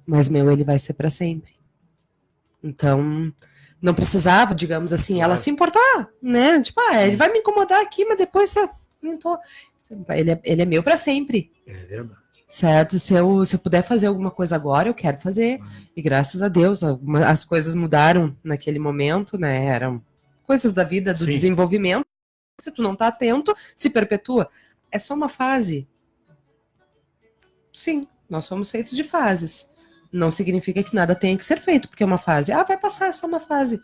Mas ele vai ser para sempre. Então, não precisava, digamos assim, ela se importar, né? Tipo, ele vai me incomodar aqui, mas depois você pintou. Ele é meu para sempre. É verdade. Certo? Se eu puder fazer alguma coisa agora, eu quero fazer. E graças a Deus, as coisas mudaram naquele momento, né? Eram coisas da vida, do desenvolvimento. Se tu não tá atento, se perpetua. É só uma fase. Sim, nós somos feitos de fases. Não significa que nada tenha que ser feito, porque é uma fase. Vai passar, é só uma fase.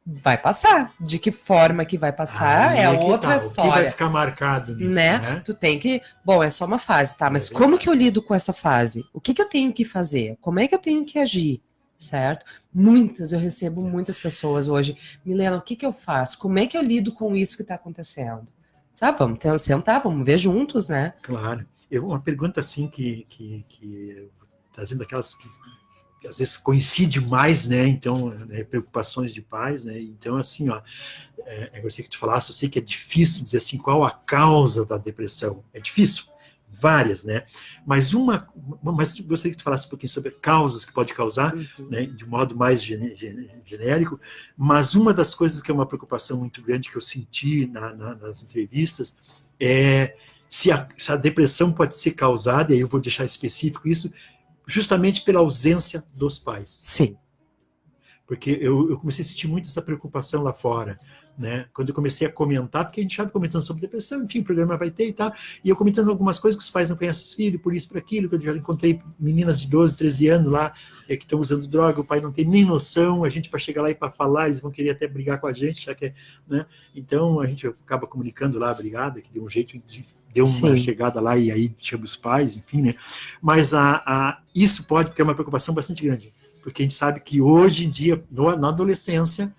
Vai passar. De que forma que vai passar é outra história. O que vai ficar marcado nisso, né? Tu tem que... Bom, é só uma fase, tá? Mas como que eu lido com essa fase? O que eu tenho que fazer? Como é que eu tenho que agir? Certo? Eu recebo muitas pessoas hoje. Milena, o que eu faço? Como é que eu lido com isso que está acontecendo? Sabe, vamos sentar, vamos ver juntos, né? Claro. Uma pergunta assim que trazendo aquelas que às vezes coincide mais, né? Então, preocupações de pais, né? Então, assim, eu gostaria que tu falasse, eu sei que é difícil dizer assim, qual a causa da depressão. É difícil, várias, né? Mas gostaria que tu falasse um pouquinho sobre causas que pode causar, né? De modo mais genérico, mas uma das coisas que é uma preocupação muito grande que eu senti nas entrevistas é se a depressão pode ser causada, e aí eu vou deixar específico isso, justamente pela ausência dos pais. Sim. Porque eu comecei a sentir muito essa preocupação lá fora, né? Quando eu comecei a comentar, porque a gente estava comentando sobre depressão, enfim, o programa vai ter e tal, e eu comentando algumas coisas que os pais não conhecem os filhos, por isso, por aquilo, que eu já encontrei meninas de 12, 13 anos lá, que estão usando droga, o pai não tem nem noção, a gente para chegar lá e para falar, eles vão querer até brigar com a gente, já que né? Então a gente acaba comunicando lá a brigada, que deu um jeito de deu uma chegada lá e aí chama os pais, enfim, né? Mas isso pode, porque é uma preocupação bastante grande, porque a gente sabe que hoje em dia, na adolescência,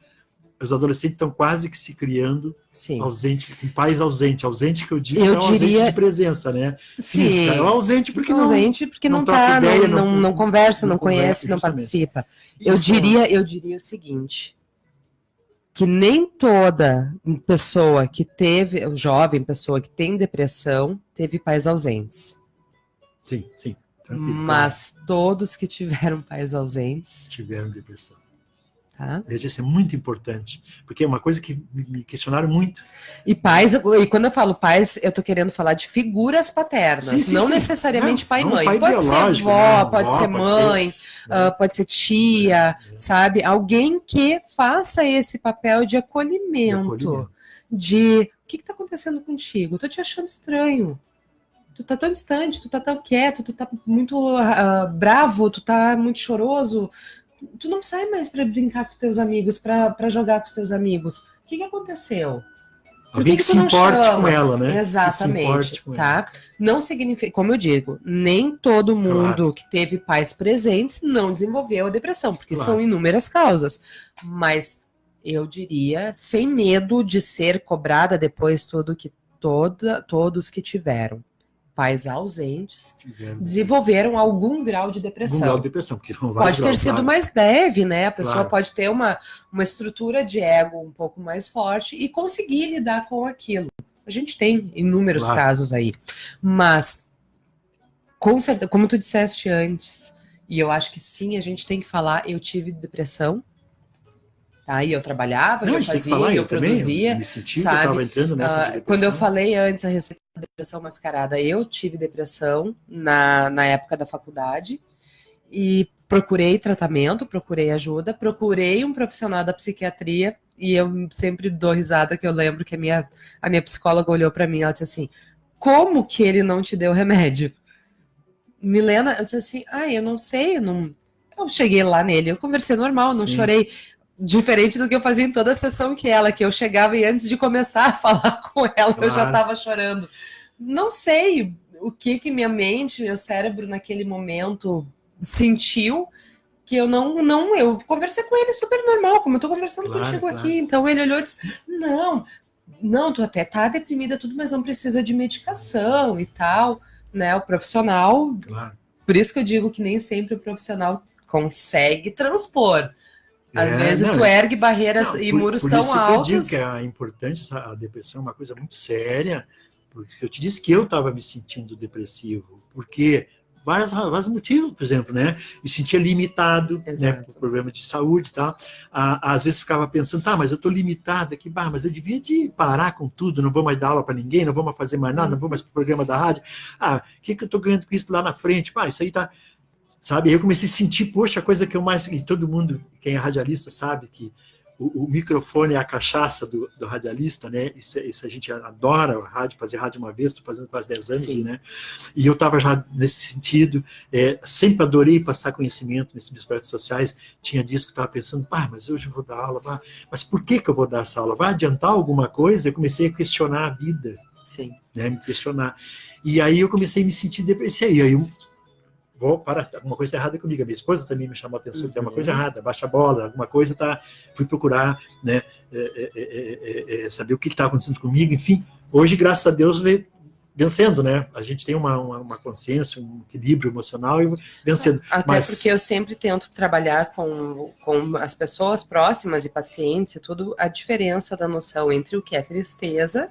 os adolescentes estão quase que se criando Sim. ausente, com pais ausentes. Ausente que eu digo Eu é um ausente diria- de presença, né? Sim. Física. É um ausente porque não... Ausente porque não troca tá, ideia, não conversa, não conversa, conhece, não justamente. participa. Isso, Eu diria o seguinte, que nem toda pessoa que teve, jovem pessoa que tem depressão, teve pais ausentes. Sim, sim. Tranquilo, Mas todos que tiveram pais ausentes, tiveram depressão. tá? Veja, isso é muito importante, porque é uma coisa que me questionaram muito. E pais, e quando eu falo pais, eu tô querendo falar de figuras paternas, Sim, sim, não sim. necessariamente Não, pai e não mãe. pai Pode ser biológico, avó, né? pode Avó, ser pode ser, mãe, né? pode ser tia, sabe? Alguém que faça esse papel de De acolhimento. acolhimento. De o que está acontecendo contigo? Eu tô te achando estranho. Tu tá tão distante, tu tá tão quieto, tu tá muito bravo, tu tá muito choroso. Tu não sai mais para brincar com os teus amigos, para jogar com os teus amigos. O que aconteceu? Por Alguém que tu se não importe chama? com ela, né? Que se Exatamente, importe com ela. tá? Não significa, como eu digo, nem todo mundo que teve pais presentes não desenvolveu a depressão, porque Claro. são inúmeras causas. Mas eu diria, sem medo de ser cobrada depois todos que tiveram pais ausentes Tiveram desenvolveram algum grau de algum depressão. grau de depressão, porque são vários Pode ter graus, sido claro. mais leve, né? A pessoa Claro. pode ter uma estrutura de ego um pouco mais forte e conseguir lidar com aquilo. A gente tem inúmeros Claro. casos aí. Mas, com certeza, como tu disseste antes, e eu acho que sim, a gente tem que falar, eu tive depressão, tá? E eu trabalhava, Não, eu a gente tem que fazia, falar, eu também, produzia. eu me senti sabe? que eu estava entrando nessa de depressão. Quando eu falei antes a respeito da depressão mascarada, eu tive depressão na época da faculdade e procurei tratamento, procurei ajuda, procurei um profissional da psiquiatria e eu sempre dou risada que eu lembro que a minha psicóloga olhou para mim e ela disse assim, como que ele não te deu remédio? Milena, eu disse assim, eu não sei, eu cheguei lá nele, eu conversei normal, não Sim. chorei. Diferente do que eu fazia em toda a sessão que eu chegava e antes de começar a falar com ela, eu já Claro. estava chorando. Não sei o que minha mente, meu cérebro naquele momento sentiu, que eu eu conversei com ele super normal, como eu tô conversando Claro, contigo claro. aqui. Então ele olhou e disse, não, tu até tá deprimida tudo, mas não precisa de medicação e tal, né? O profissional, Claro. por isso que eu digo que nem sempre o profissional consegue transpor. Às vezes tu ergue barreiras e muros tão Por isso altos. que eu digo que é importante, a depressão é uma coisa muito séria, porque eu te disse que eu estava me sentindo depressivo, porque vários motivos, por exemplo, né? Me sentia limitado, né, por problema de saúde e tal. Às vezes ficava pensando, mas eu estou limitado aqui, mas eu devia de parar com tudo, não vou mais dar aula para ninguém, não vou mais fazer mais nada, não vou mais para o programa da rádio. O que eu estou ganhando com isso lá na frente? Isso aí tá... Sabe, eu comecei a sentir, poxa, a coisa que eu mais... E todo mundo, quem é radialista, sabe que o microfone é a cachaça do radialista, né? Isso a gente adora rádio, fazer rádio uma vez, estou fazendo quase 10 anos, Sim. né? E eu estava já nesse sentido, sempre adorei passar conhecimento nesses meus projetos sociais, tinha disso que estava pensando, mas hoje eu vou dar aula, mas por que eu vou dar essa aula? Vai adiantar alguma coisa? Eu comecei a questionar a vida, Sim. né? Me questionar. E aí eu comecei a me sentir depressivo, e aí eu vou parar, alguma coisa errada comigo. A minha esposa também me chamou a atenção, tem uma coisa errada, baixa a bola, alguma coisa tá. Fui procurar, né, saber o que estava acontecendo comigo, enfim. Hoje, graças a Deus, vencendo, né? A gente tem uma consciência, um equilíbrio emocional e vencendo. Até porque eu sempre tento trabalhar com as pessoas próximas e pacientes e tudo, a diferença da noção entre o que é tristeza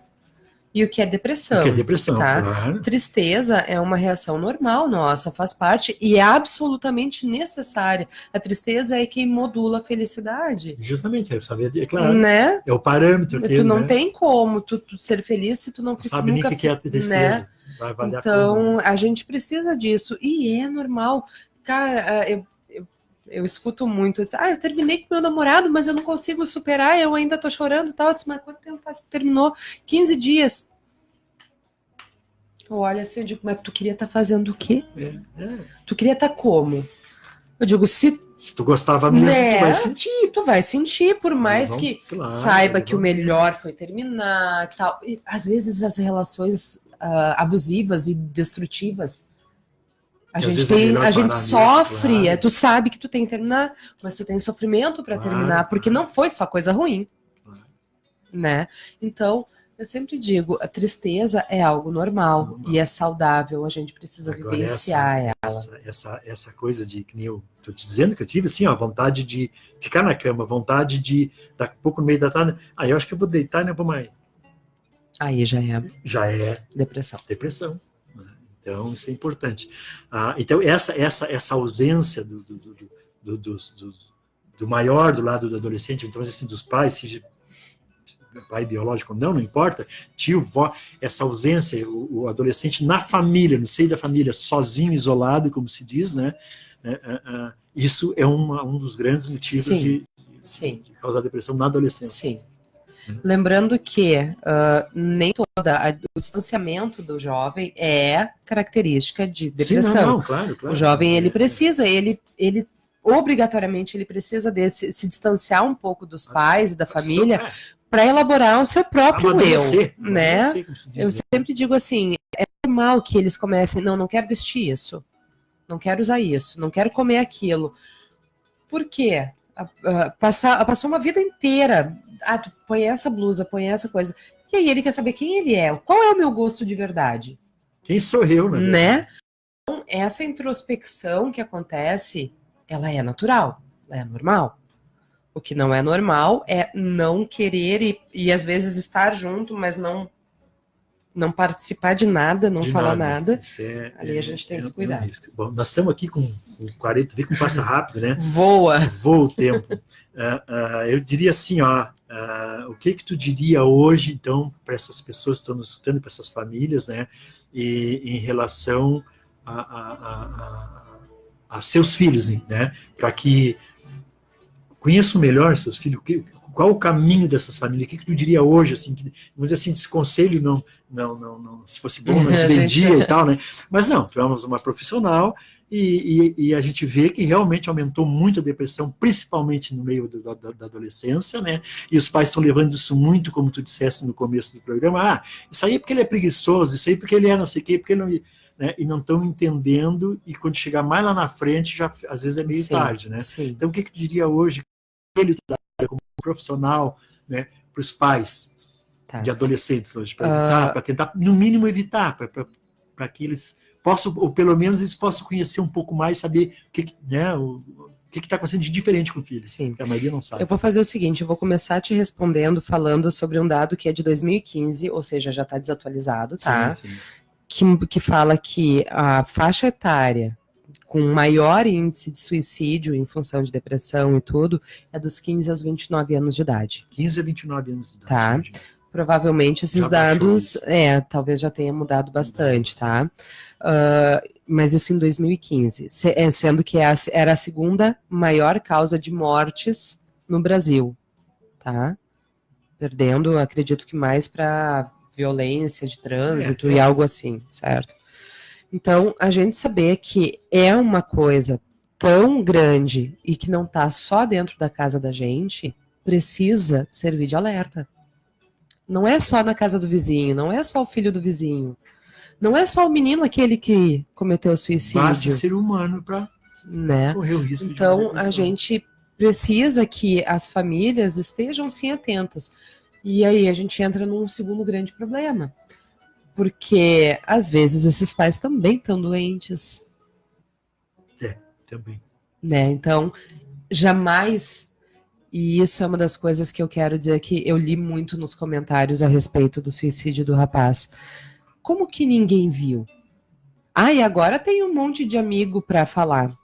e o que é depressão. O que é depressão, tá? claro. Tristeza é uma reação normal nossa, faz parte e é absolutamente necessária. A tristeza é quem modula a felicidade. Justamente, é claro. Né? É o parâmetro. Tu não né? tem como tu ser feliz se tu não fica sabe nunca... nem o que é a tristeza. Né? Vai valer então, a gente precisa disso. E é normal. Cara, eu escuto muito, eu disse, eu terminei com meu namorado, mas eu não consigo superar, eu ainda tô chorando e tal. Eu disse, mas quanto tempo faz que terminou? 15 dias. Olha assim, eu digo, mas tu queria estar fazendo o quê? Tu queria estar como? Eu digo, se tu gostava mesmo, tu vai sentir. Tu vai sentir, por mais que saiba que o melhor foi terminar e tal. E, às vezes as relações abusivas e destrutivas, a gente sofre, tu sabe que tu tem que terminar, mas tu tem sofrimento para terminar, porque não foi só coisa ruim. né? Então, eu sempre digo, a tristeza é algo normal e é saudável, a gente precisa Agora, vivenciar ela. essa coisa de, que nem eu tô te dizendo que eu tive, assim, ó, vontade de ficar na cama, vontade de, daqui a pouco no meio da tarde, eu acho que eu vou deitar e não vou mais. Aí já é depressão. Né? Então, isso é importante. Então, essa ausência do maior do lado do adolescente, então, assim, dos pais, seja pai biológico ou não importa, tio, vó, essa ausência, o adolescente na família, no seio da família, sozinho, isolado, como se diz, né? Isso é um dos grandes motivos de causar depressão na adolescência. Sim. Lembrando que nem o distanciamento do jovem é característica de depressão. Sim, claro. O jovem, ele precisa, ele obrigatoriamente, ele precisa se distanciar um pouco dos pais e da família para elaborar o seu próprio eu, né? Eu sempre digo assim, é normal que eles comecem, não quero vestir isso, não quero usar isso, não quero comer aquilo. Por quê? Passou uma vida inteira, tu põe essa blusa, põe essa coisa, e aí ele quer saber quem ele é, qual é o meu gosto de verdade. Quem sou eu, né? Então, essa introspecção que acontece, ela é natural, ela é normal. O que não é normal é não querer e às vezes estar junto, mas não participar de nada, não falar nada. Ali a gente tem que cuidar. Bom, nós estamos aqui com 40, vê como passa rápido, né? Voa o tempo. Eu diria assim, o que tu diria hoje, então, para essas pessoas que estão nos escutando, para essas famílias, né? E em relação a seus filhos, né? Para que conheçam melhor seus filhos, qual o caminho dessas famílias, o que tu diria hoje, assim, vamos dizer assim, desconselho, não, se fosse bom, não te vendia e tal, né? Mas não, tu é uma profissional e a gente vê que realmente aumentou muito a depressão, principalmente no meio da adolescência, né? E os pais estão levando isso muito, como tu disseste no começo do programa, isso aí é porque ele é preguiçoso, isso aí porque ele é não sei o quê, porque ele não... Né, e não estão entendendo, e quando chegar mais lá na frente, já às vezes é meio tarde, né? Sim. Então, o que tu diria hoje, ele como profissional, né, para os pais de adolescentes hoje, para tentar, no mínimo, evitar, para que eles possam, ou pelo menos eles possam conhecer um pouco mais, saber o que está acontecendo de diferente com o filho, que a maioria não sabe. Eu vou fazer o seguinte, eu vou começar te respondendo, falando sobre um dado que é de 2015, ou seja, já está desatualizado, tá? Sim. Que fala que a faixa etária com maior índice de suicídio em função de depressão e tudo é dos 15 aos 29 anos de idade. 15 a 29 anos de idade. Tá? Provavelmente esses dados, talvez já tenha mudado bastante, tá? Mas isso em 2015, sendo que era a segunda maior causa de mortes no Brasil, tá? Perdendo, acredito que mais para violência de trânsito e algo assim, certo? Então, a gente saber que é uma coisa tão grande e que não está só dentro da casa da gente, precisa servir de alerta. Não é só na casa do vizinho, não é só o filho do vizinho, não é só o menino aquele que cometeu suicídio. Basta ser humano para correr o risco de Então, a gente precisa que as famílias estejam sim atentas. E aí a gente entra num segundo grande problema. Porque, às vezes, esses pais também estão doentes. Também. Né? Então, jamais, e isso é uma das coisas que eu quero dizer que eu li muito nos comentários a respeito do suicídio do rapaz. Como que ninguém viu? E agora tem um monte de amigo para falar.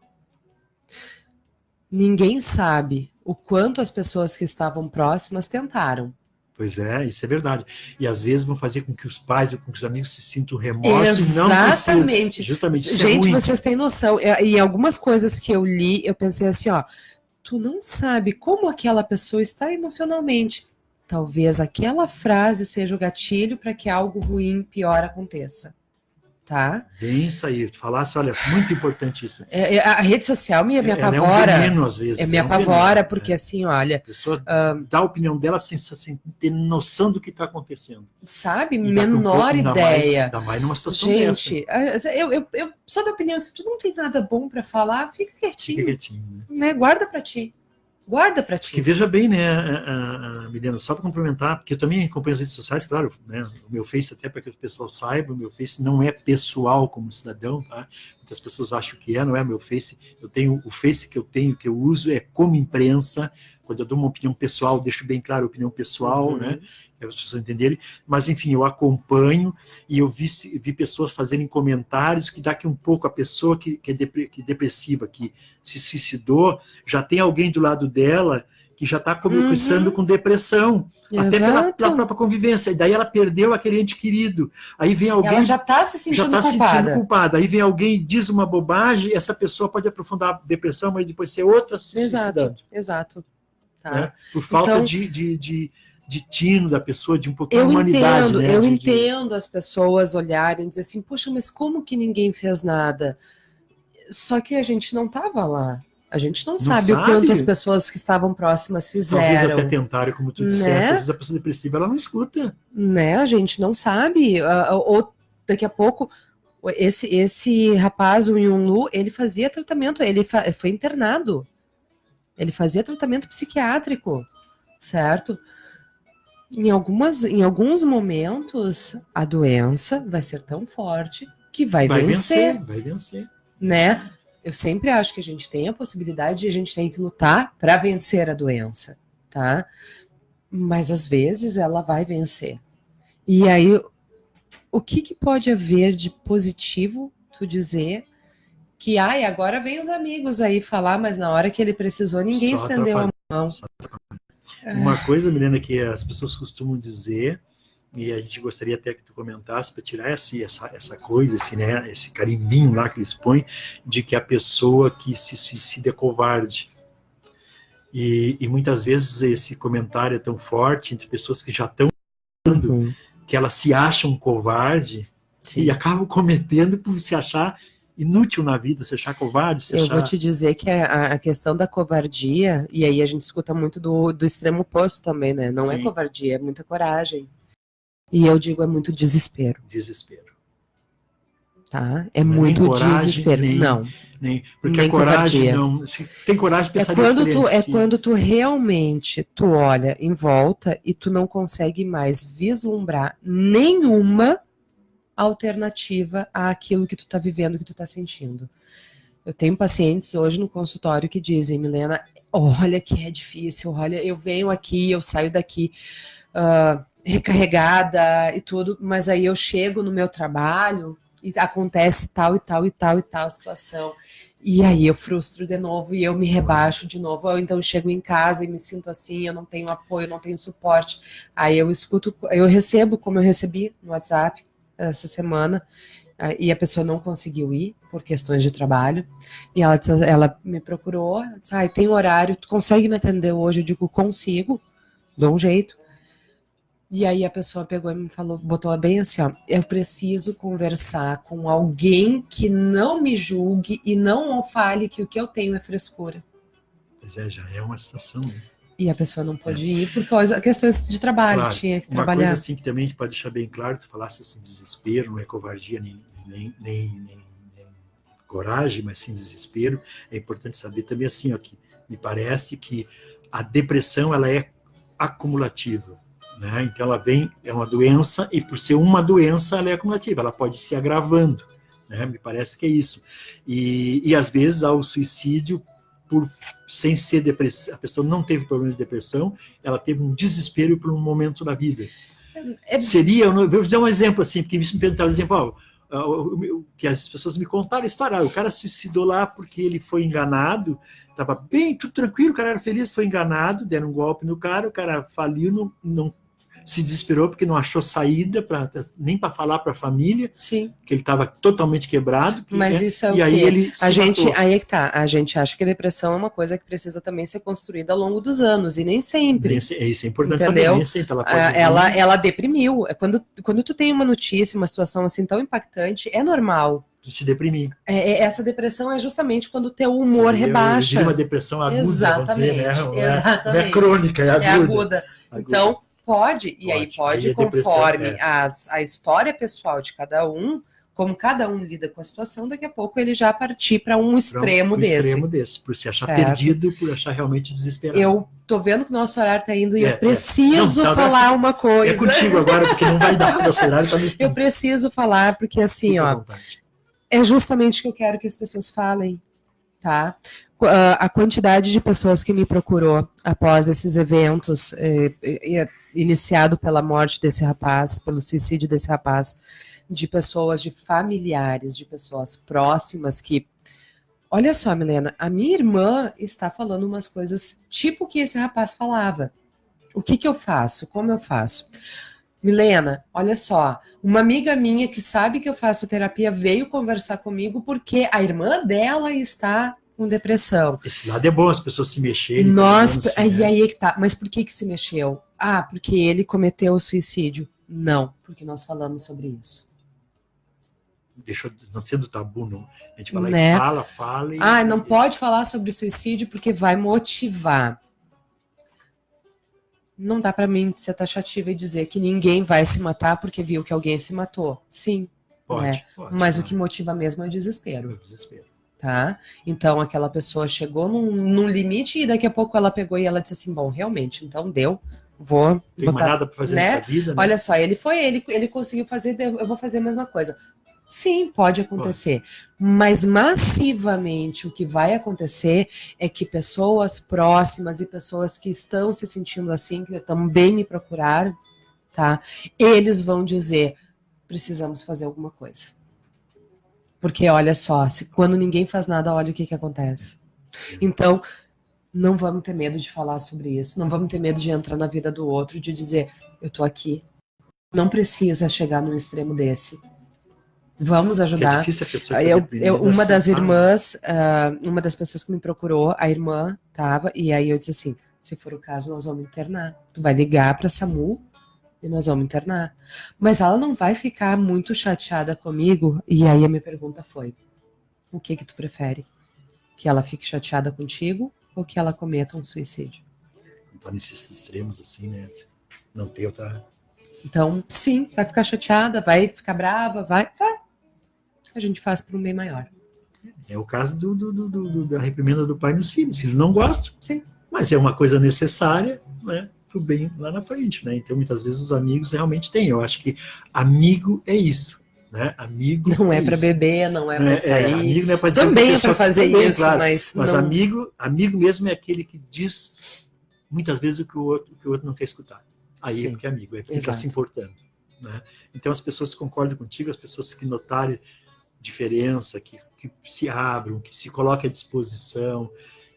Ninguém sabe o quanto as pessoas que estavam próximas tentaram. Pois é, isso é verdade. E às vezes vão fazer com que os pais ou com que os amigos se sintam remorso. Exatamente. E não justamente isso. Gente, é ruim. Vocês têm noção. E algumas coisas que eu li, eu pensei assim, tu não sabe como aquela pessoa está emocionalmente. Talvez aquela frase seja o gatilho para que algo ruim, pior aconteça. Tá? Bem isso aí. Tu falasse, olha, muito importante isso. A rede social me apavora. É um veneno, às vezes. Me apavora, porque assim, olha... A pessoa dá a opinião dela sem ter noção do que está acontecendo. Sabe? Menor ideia. Ainda mais numa situação dessa. Eu sou da opinião, se tu não tem nada bom para falar, fica quietinho. Né? Guarda para ti. Guarda para ti. Porque veja bem, né, Milena, só para complementar, porque eu também acompanho as redes sociais, claro, né, o meu Face, até para que o pessoal saiba, o meu Face não é pessoal como cidadão, tá? Muitas pessoas acham que não é meu Face. Eu tenho o Face que eu uso é como imprensa. Quando eu dou uma opinião pessoal, deixo bem claro a opinião pessoal, né? Para as pessoas entenderem. Mas, enfim, eu acompanho e eu vi pessoas fazerem comentários que daqui um pouco a pessoa que é depressiva, que se suicidou, já tem alguém do lado dela que já está começando com depressão, até pela própria convivência. E daí ela perdeu aquele ente querido. Aí vem alguém... Ela já está se sentindo culpada. Aí vem alguém, diz uma bobagem, essa pessoa pode aprofundar a depressão, mas depois ser outra se suicidando. Exato. Tá. Né? Por falta então, de tino da pessoa, de um pouquinho de humanidade. Né? Eu entendo as pessoas olharem e dizer assim, poxa, mas como que ninguém fez nada? Só que a gente não estava lá. A gente não sabe o quanto as pessoas que estavam próximas fizeram. Talvez até tentaram, como tu disseste, às vezes a pessoa depressiva ela não escuta. Né? A gente não sabe. Ou daqui a pouco, esse rapaz, o Yunlu, ele fazia tratamento, ele foi internado. Ele fazia tratamento psiquiátrico, certo? Em alguns momentos, a doença vai ser tão forte que vai vencer. Vai vencer. Né? Eu sempre acho que a gente tem a possibilidade e a gente tem que lutar para vencer a doença, tá? Mas às vezes ela vai vencer. E aí, o que pode haver de positivo tu dizer que agora vem os amigos aí falar, mas na hora que ele precisou ninguém estendeu a mão. Uma coisa, Milena, que as pessoas costumam dizer, e a gente gostaria até que tu comentasse para tirar essa coisa, esse carimbinho lá que eles põem, de que a pessoa que se suicida é covarde. E muitas vezes esse comentário é tão forte entre pessoas que já estão que elas se acham covarde e acabam cometendo por se achar inútil na vida, se achar covarde. Vou te dizer que a questão da covardia, e aí a gente escuta muito do extremo oposto também, né? Não é covardia, é muita coragem. E eu digo, é muito desespero. Desespero. Tá? É muito desespero. Porque a coragem não... Se tem coragem de pensar diferente. É quando tu realmente olha em volta e tu não consegue mais vislumbrar nenhuma alternativa àquilo que tu tá vivendo, que tu tá sentindo. Eu tenho pacientes hoje no consultório que dizem, Milena, olha que é difícil, olha, eu venho aqui, eu saio daqui recarregada e tudo, mas aí eu chego no meu trabalho e acontece tal e tal e tal e tal situação. E aí eu frustro de novo e eu me rebaixo de novo. Ou então eu chego em casa e me sinto assim, eu não tenho apoio, não tenho suporte. Aí eu escuto, eu recebo, como eu recebi no WhatsApp essa semana, e a pessoa não conseguiu ir por questões de trabalho. E ela me procurou, disse, tem horário, tu consegue me atender hoje? Eu digo, consigo, dou um jeito. E aí a pessoa pegou e me falou, botou bem assim, ó, eu preciso conversar com alguém que não me julgue e não fale que o que eu tenho é frescura. Pois já é uma situação, né? E a pessoa não pôde ir por questões de trabalho, claro, tinha que uma trabalhar. Uma coisa assim que também a gente pode deixar bem claro, tu falasse assim, desespero, não é covardia nem coragem, mas sim desespero. É importante saber também assim, ó, que me parece que a depressão ela é acumulativa. Né? Então ela é uma doença e por ser uma doença ela é acumulativa, ela pode ir se agravando, né? Me parece que é isso. E às vezes há o suicídio sem ser depressão, a pessoa não teve problema de depressão, ela teve um desespero por um momento da vida. Eu vou dizer um exemplo assim, porque me perguntaram, exemplo, que as pessoas me contaram a história, o cara se suicidou lá porque ele foi enganado, estava bem, tudo tranquilo, o cara era feliz, foi enganado, deram um golpe no cara, o cara faliu, não se desesperou porque não achou saída nem para falar para a família. Sim. Que ele estava totalmente quebrado. Mas isso é o quê? Aí é que tá. A gente acha que a depressão é uma coisa que precisa também ser construída ao longo dos anos e nem sempre. Isso é importante entendeu? Saber. Nem sempre ela deprimiu. Quando tu tem uma notícia, uma situação assim tão impactante, é normal. Tu te deprimir. Essa depressão é justamente quando o teu humor rebaixa. Eu uma depressão aguda, exatamente, vamos dizer, né? Exatamente. Não é crônica, é aguda. Então, pode, conforme a história pessoal de cada um, como cada um lida com a situação, daqui a pouco ele já partir para um extremo desse. Por se achar Certo. perdido, por achar realmente desesperado. Eu tô vendo que o nosso horário tá indo e eu preciso Não, falar uma coisa. É contigo agora, porque não vai dar, nosso horário tá muito... Eu preciso falar, porque assim, Fica à ó, vontade. é justamente o que eu quero que as pessoas falem, tá? A quantidade de pessoas que me procurou após esses eventos, iniciado pela morte desse rapaz, pelo suicídio desse rapaz, de pessoas, de familiares, de pessoas próximas que... Olha só, Milena, a minha irmã está falando umas coisas tipo que esse rapaz falava. O que eu faço? Como eu faço? Milena, olha só, uma amiga minha que sabe que eu faço terapia veio conversar comigo porque a irmã dela está com depressão. Esse lado é bom, as pessoas se mexerem. Aí que tá. Mas por que se mexeu? Ah, porque ele cometeu o suicídio. Não, porque nós falamos sobre isso. Deixa não sendo tabu, não. A gente fala Né? e fala. Não pode falar sobre suicídio porque vai motivar. Não dá pra mim ser taxativa e dizer que ninguém vai se matar porque viu que alguém se matou. Sim, Pode, mas o que motiva mesmo é o desespero. É o desespero. Tá? Então aquela pessoa chegou num limite e daqui a pouco ela pegou e ela disse assim, bom, realmente, então deu, vou Tem botar, mais nada para fazer nessa vida, né? Olha só, ele conseguiu fazer, eu vou fazer a mesma coisa. Sim, pode acontecer, mas massivamente o que vai acontecer é que pessoas próximas e pessoas que estão se sentindo assim, que também me procuraram, tá? Eles vão dizer, precisamos fazer alguma coisa. Porque olha só, quando ninguém faz nada, olha o que acontece. Então, não vamos ter medo de falar sobre isso, não vamos ter medo de entrar na vida do outro, de dizer, eu tô aqui. Não precisa chegar num extremo desse. Vamos ajudar. É difícil a pessoa uma das irmãs, uma das pessoas que me procurou, a irmã tava, e aí eu disse assim, se for o caso, nós vamos internar. Tu vai ligar pra SAMU e nós vamos internar. Mas ela não vai ficar muito chateada comigo, e aí a minha pergunta foi, o que tu prefere? Que ela fique chateada contigo ou que ela cometa um suicídio? Não nesses extremos assim, né? Não tem outra... Então, sim, vai ficar chateada, vai ficar brava, vai. A gente faz por um bem maior. É o caso da reprimenda do pai nos filhos. Os filhos não gostam, sim, mas é uma coisa necessária, né? Pro bem lá na frente, né? Então, muitas vezes os amigos realmente têm. Eu acho que amigo é isso, né? Amigo não é para beber, não é para sair. Amigo não é para dizer também é para fazer também, isso, claro, mas não... amigo mesmo é aquele que diz muitas vezes o que o outro não quer escutar. Aí sim, é porque é amigo, é porque está se importando, né? Então, as pessoas que concordam contigo, as pessoas que notarem diferença, que se abram, que se coloquem à disposição,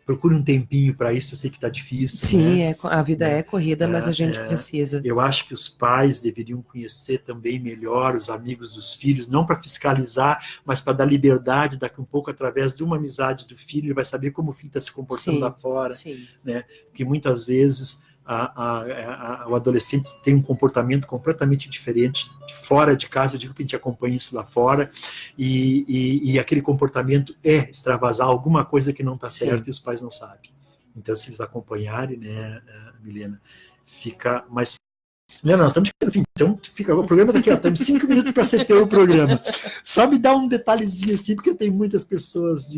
procure um tempinho para isso. Eu sei que está difícil. Sim, né? A vida é corrida, mas a gente precisa. Eu acho que os pais deveriam conhecer também melhor os amigos dos filhos, não para fiscalizar, mas para dar liberdade, daqui um pouco, através de uma amizade do filho, ele vai saber como o filho está se comportando lá fora. Sim. Né? Porque muitas vezes o adolescente tem um comportamento completamente diferente fora de casa. Eu digo que a gente acompanha isso lá fora, e aquele comportamento é extravasar alguma coisa que não está certo e os pais não sabem. Então, se eles acompanharem, né, Milena, fica mais... Milena, nós estamos chegando no fim, então o programa está aqui, estamos 5 minutos para você ter o programa. Só me dá um detalhezinho assim, porque tem muitas pessoas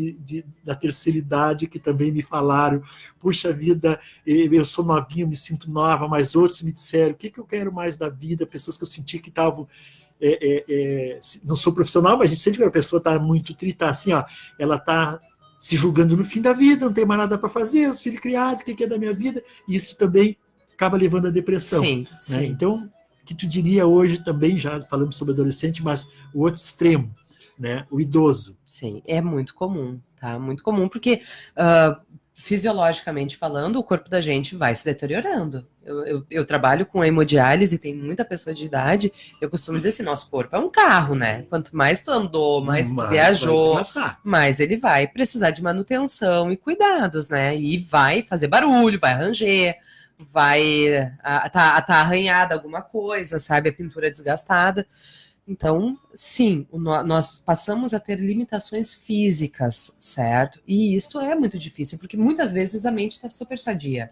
da terceira idade que também me falaram, puxa vida, eu sou novinho, me sinto nova, mas outros me disseram, o que eu quero mais da vida? Pessoas que eu senti que estavam... não sou profissional, mas a gente sente que a pessoa está muito triste, assim, ó, ela está se julgando no fim da vida, não tem mais nada para fazer, os filhos criados, o que é da minha vida? E isso também acaba levando à depressão. Sim. Né? Então, o que tu diria hoje também, já falamos sobre adolescente, mas o outro extremo, né? O idoso. Sim, é muito comum, tá? Muito comum, porque fisiologicamente falando, o corpo da gente vai se deteriorando. Eu trabalho com hemodiálise, tem muita pessoa de idade, eu costumo dizer assim, nosso corpo é um carro, né? Quanto mais tu andou, mais tu viajou, mais ele vai precisar de manutenção e cuidados, né? E vai fazer barulho, vai ranger, vai tá arranhada alguma coisa, sabe? A pintura desgastada. Então, sim, nós passamos a ter limitações físicas, certo? E isso é muito difícil, porque muitas vezes a mente está super sadia.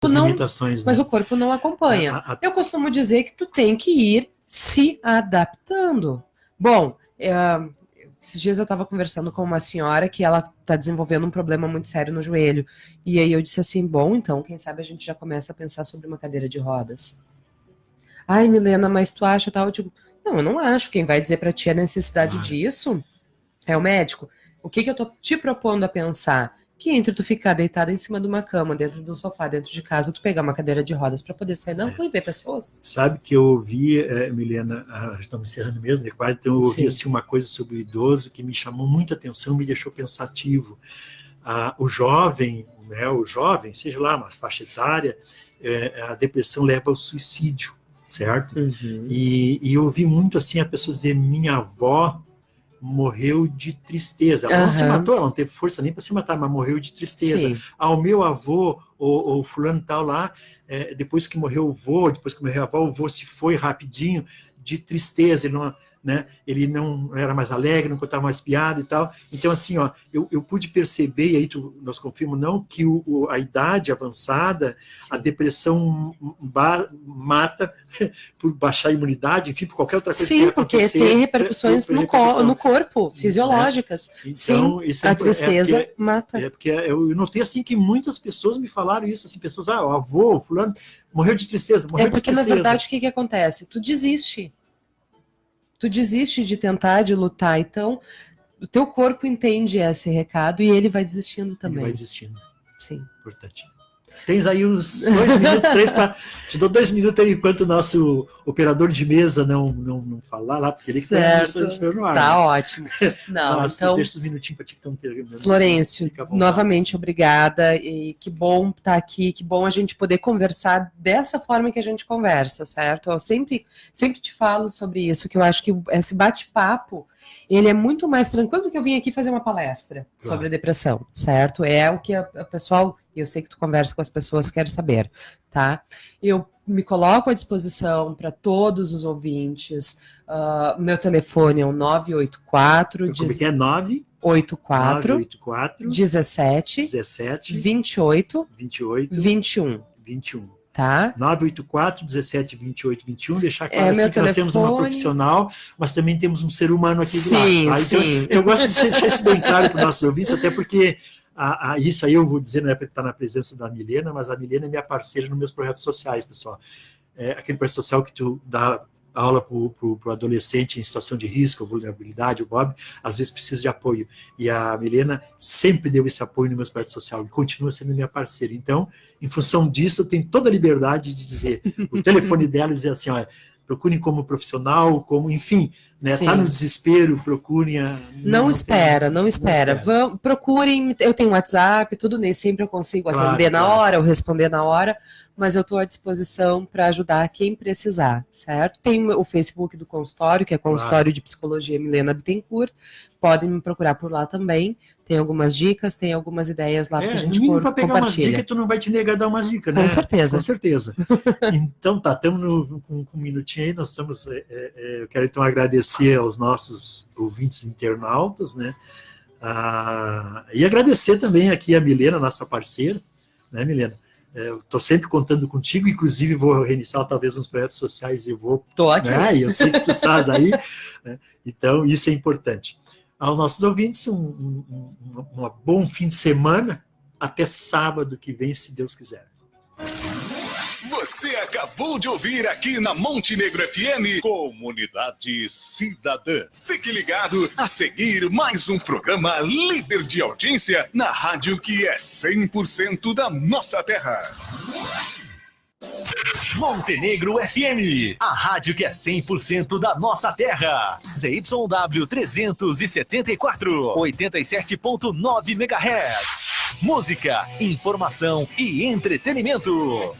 Limitações, mas né? o corpo não acompanha. Eu costumo dizer que tu tem que ir se adaptando. Bom, Esses dias eu estava conversando com uma senhora que ela está desenvolvendo um problema muito sério no joelho. E aí eu disse assim, bom, então, quem sabe a gente já começa a pensar sobre uma cadeira de rodas. Ai, Milena, mas tu acha tal? Eu digo, não, eu não acho. Quem vai dizer para ti a necessidade disso é o médico. O que eu tô te propondo a pensar? Que entre tu ficar deitada em cima de uma cama, dentro de um sofá, dentro de casa, tu pegar uma cadeira de rodas para poder sair na rua e ver pessoas. Sabe que eu ouvi, Milena, estamos encerrando mesmo, é quase, então eu ouvi assim, uma coisa sobre o idoso que me chamou muita atenção, me deixou pensativo. O jovem, seja lá uma faixa etária, a depressão leva ao suicídio, certo? Uhum. E eu ouvi muito assim a pessoa dizer, minha avó morreu de tristeza. Ela não se matou, ela não teve força nem para se matar, mas morreu de tristeza. Sim. O meu avô, o fulano tal lá, depois que morreu o avô, depois que morreu a avó, o avô se foi rapidinho de tristeza, ele não era mais alegre, não contava mais piada e tal. Então, assim, eu pude perceber, e aí nós confirmamos, não, que a idade avançada, sim, a depressão mata por baixar a imunidade, enfim, por qualquer outra coisa. Sim, porque tem repercussões no corpo, fisiológicas. Então, sim, isso a tristeza mata. Porque eu notei, assim, que muitas pessoas me falaram isso, assim, pessoas, o avô, o fulano, morreu de tristeza, morreu de tristeza. Na verdade, o que acontece? Tu desiste de tentar, de lutar. Então, o teu corpo entende esse recado e ele vai desistindo também. Ele vai desistindo. Sim. Importante. Tens aí uns 2 minutos, 3, 4. Te dou 2 minutos aí, enquanto o nosso operador de mesa não falar lá, porque ele que está no ar. Tá ótimo. Não, então, deixa uns minutinhos para ti que estão terminando. Florêncio, novamente obrigada, e que bom estar aqui, que bom a gente poder conversar dessa forma que a gente conversa, certo? Eu sempre te falo sobre isso, que eu acho que esse bate-papo, ele é muito mais tranquilo do que eu vim aqui fazer uma palestra sobre a depressão, certo? É o que a pessoal, eu sei que tu conversa com as pessoas, quer saber, tá? Eu me coloco à disposição para todos os ouvintes. Meu telefone é o 984... Como é que é? 984 17 28 21. Tá? 984 17 28 21. Deixar claro assim, que nós temos uma profissional, mas também temos um ser humano aqui do lado. Tá? Então, eu gosto de deixar isso bem claro para os nossos ouvintes, até porque isso aí eu vou dizer, não é para estar na presença da Milena, mas a Milena é minha parceira nos meus projetos sociais, pessoal. Aquele projeto social que tu dá aula para o adolescente em situação de risco, vulnerabilidade, o Bob, às vezes precisa de apoio. E a Milena sempre deu esse apoio no meu projeto social e continua sendo minha parceira. Então, em função disso, eu tenho toda a liberdade de dizer o telefone dela e dizer assim, procurem como profissional, como, enfim, né? Tá no desespero, procurem. Não espera. Procurem, eu tenho WhatsApp, tudo nisso, sempre eu consigo atender na hora, ou responder na hora, mas eu estou à disposição para ajudar quem precisar, certo? Tem o Facebook do consultório, que é Consultório de Psicologia Milena Bittencourt, podem me procurar por lá também, tem algumas dicas, tem algumas ideias lá para a gente compartilhar. Para pegar umas dicas, tu não vai te negar a dar umas dicas, né? Com certeza. Com certeza. Então tá, estamos com um minutinho aí, nós estamos, eu quero então agradecer aos nossos ouvintes internautas, né? E agradecer também aqui a Milena, nossa parceira, né, Milena? Estou sempre contando contigo, inclusive vou reiniciar talvez uns projetos sociais e vou... Estou aqui. Eu sei que tu estás aí, né? Então isso é importante. Aos nossos ouvintes, um bom fim de semana, até sábado que vem, se Deus quiser. Você acabou de ouvir aqui na Montenegro FM, Comunidade Cidadã. Fique ligado a seguir mais um programa líder de audiência na rádio que é 100% da nossa terra. Montenegro FM, a rádio que é 100% da nossa terra. ZYW 374, 87.9 MHz. Música, informação e entretenimento.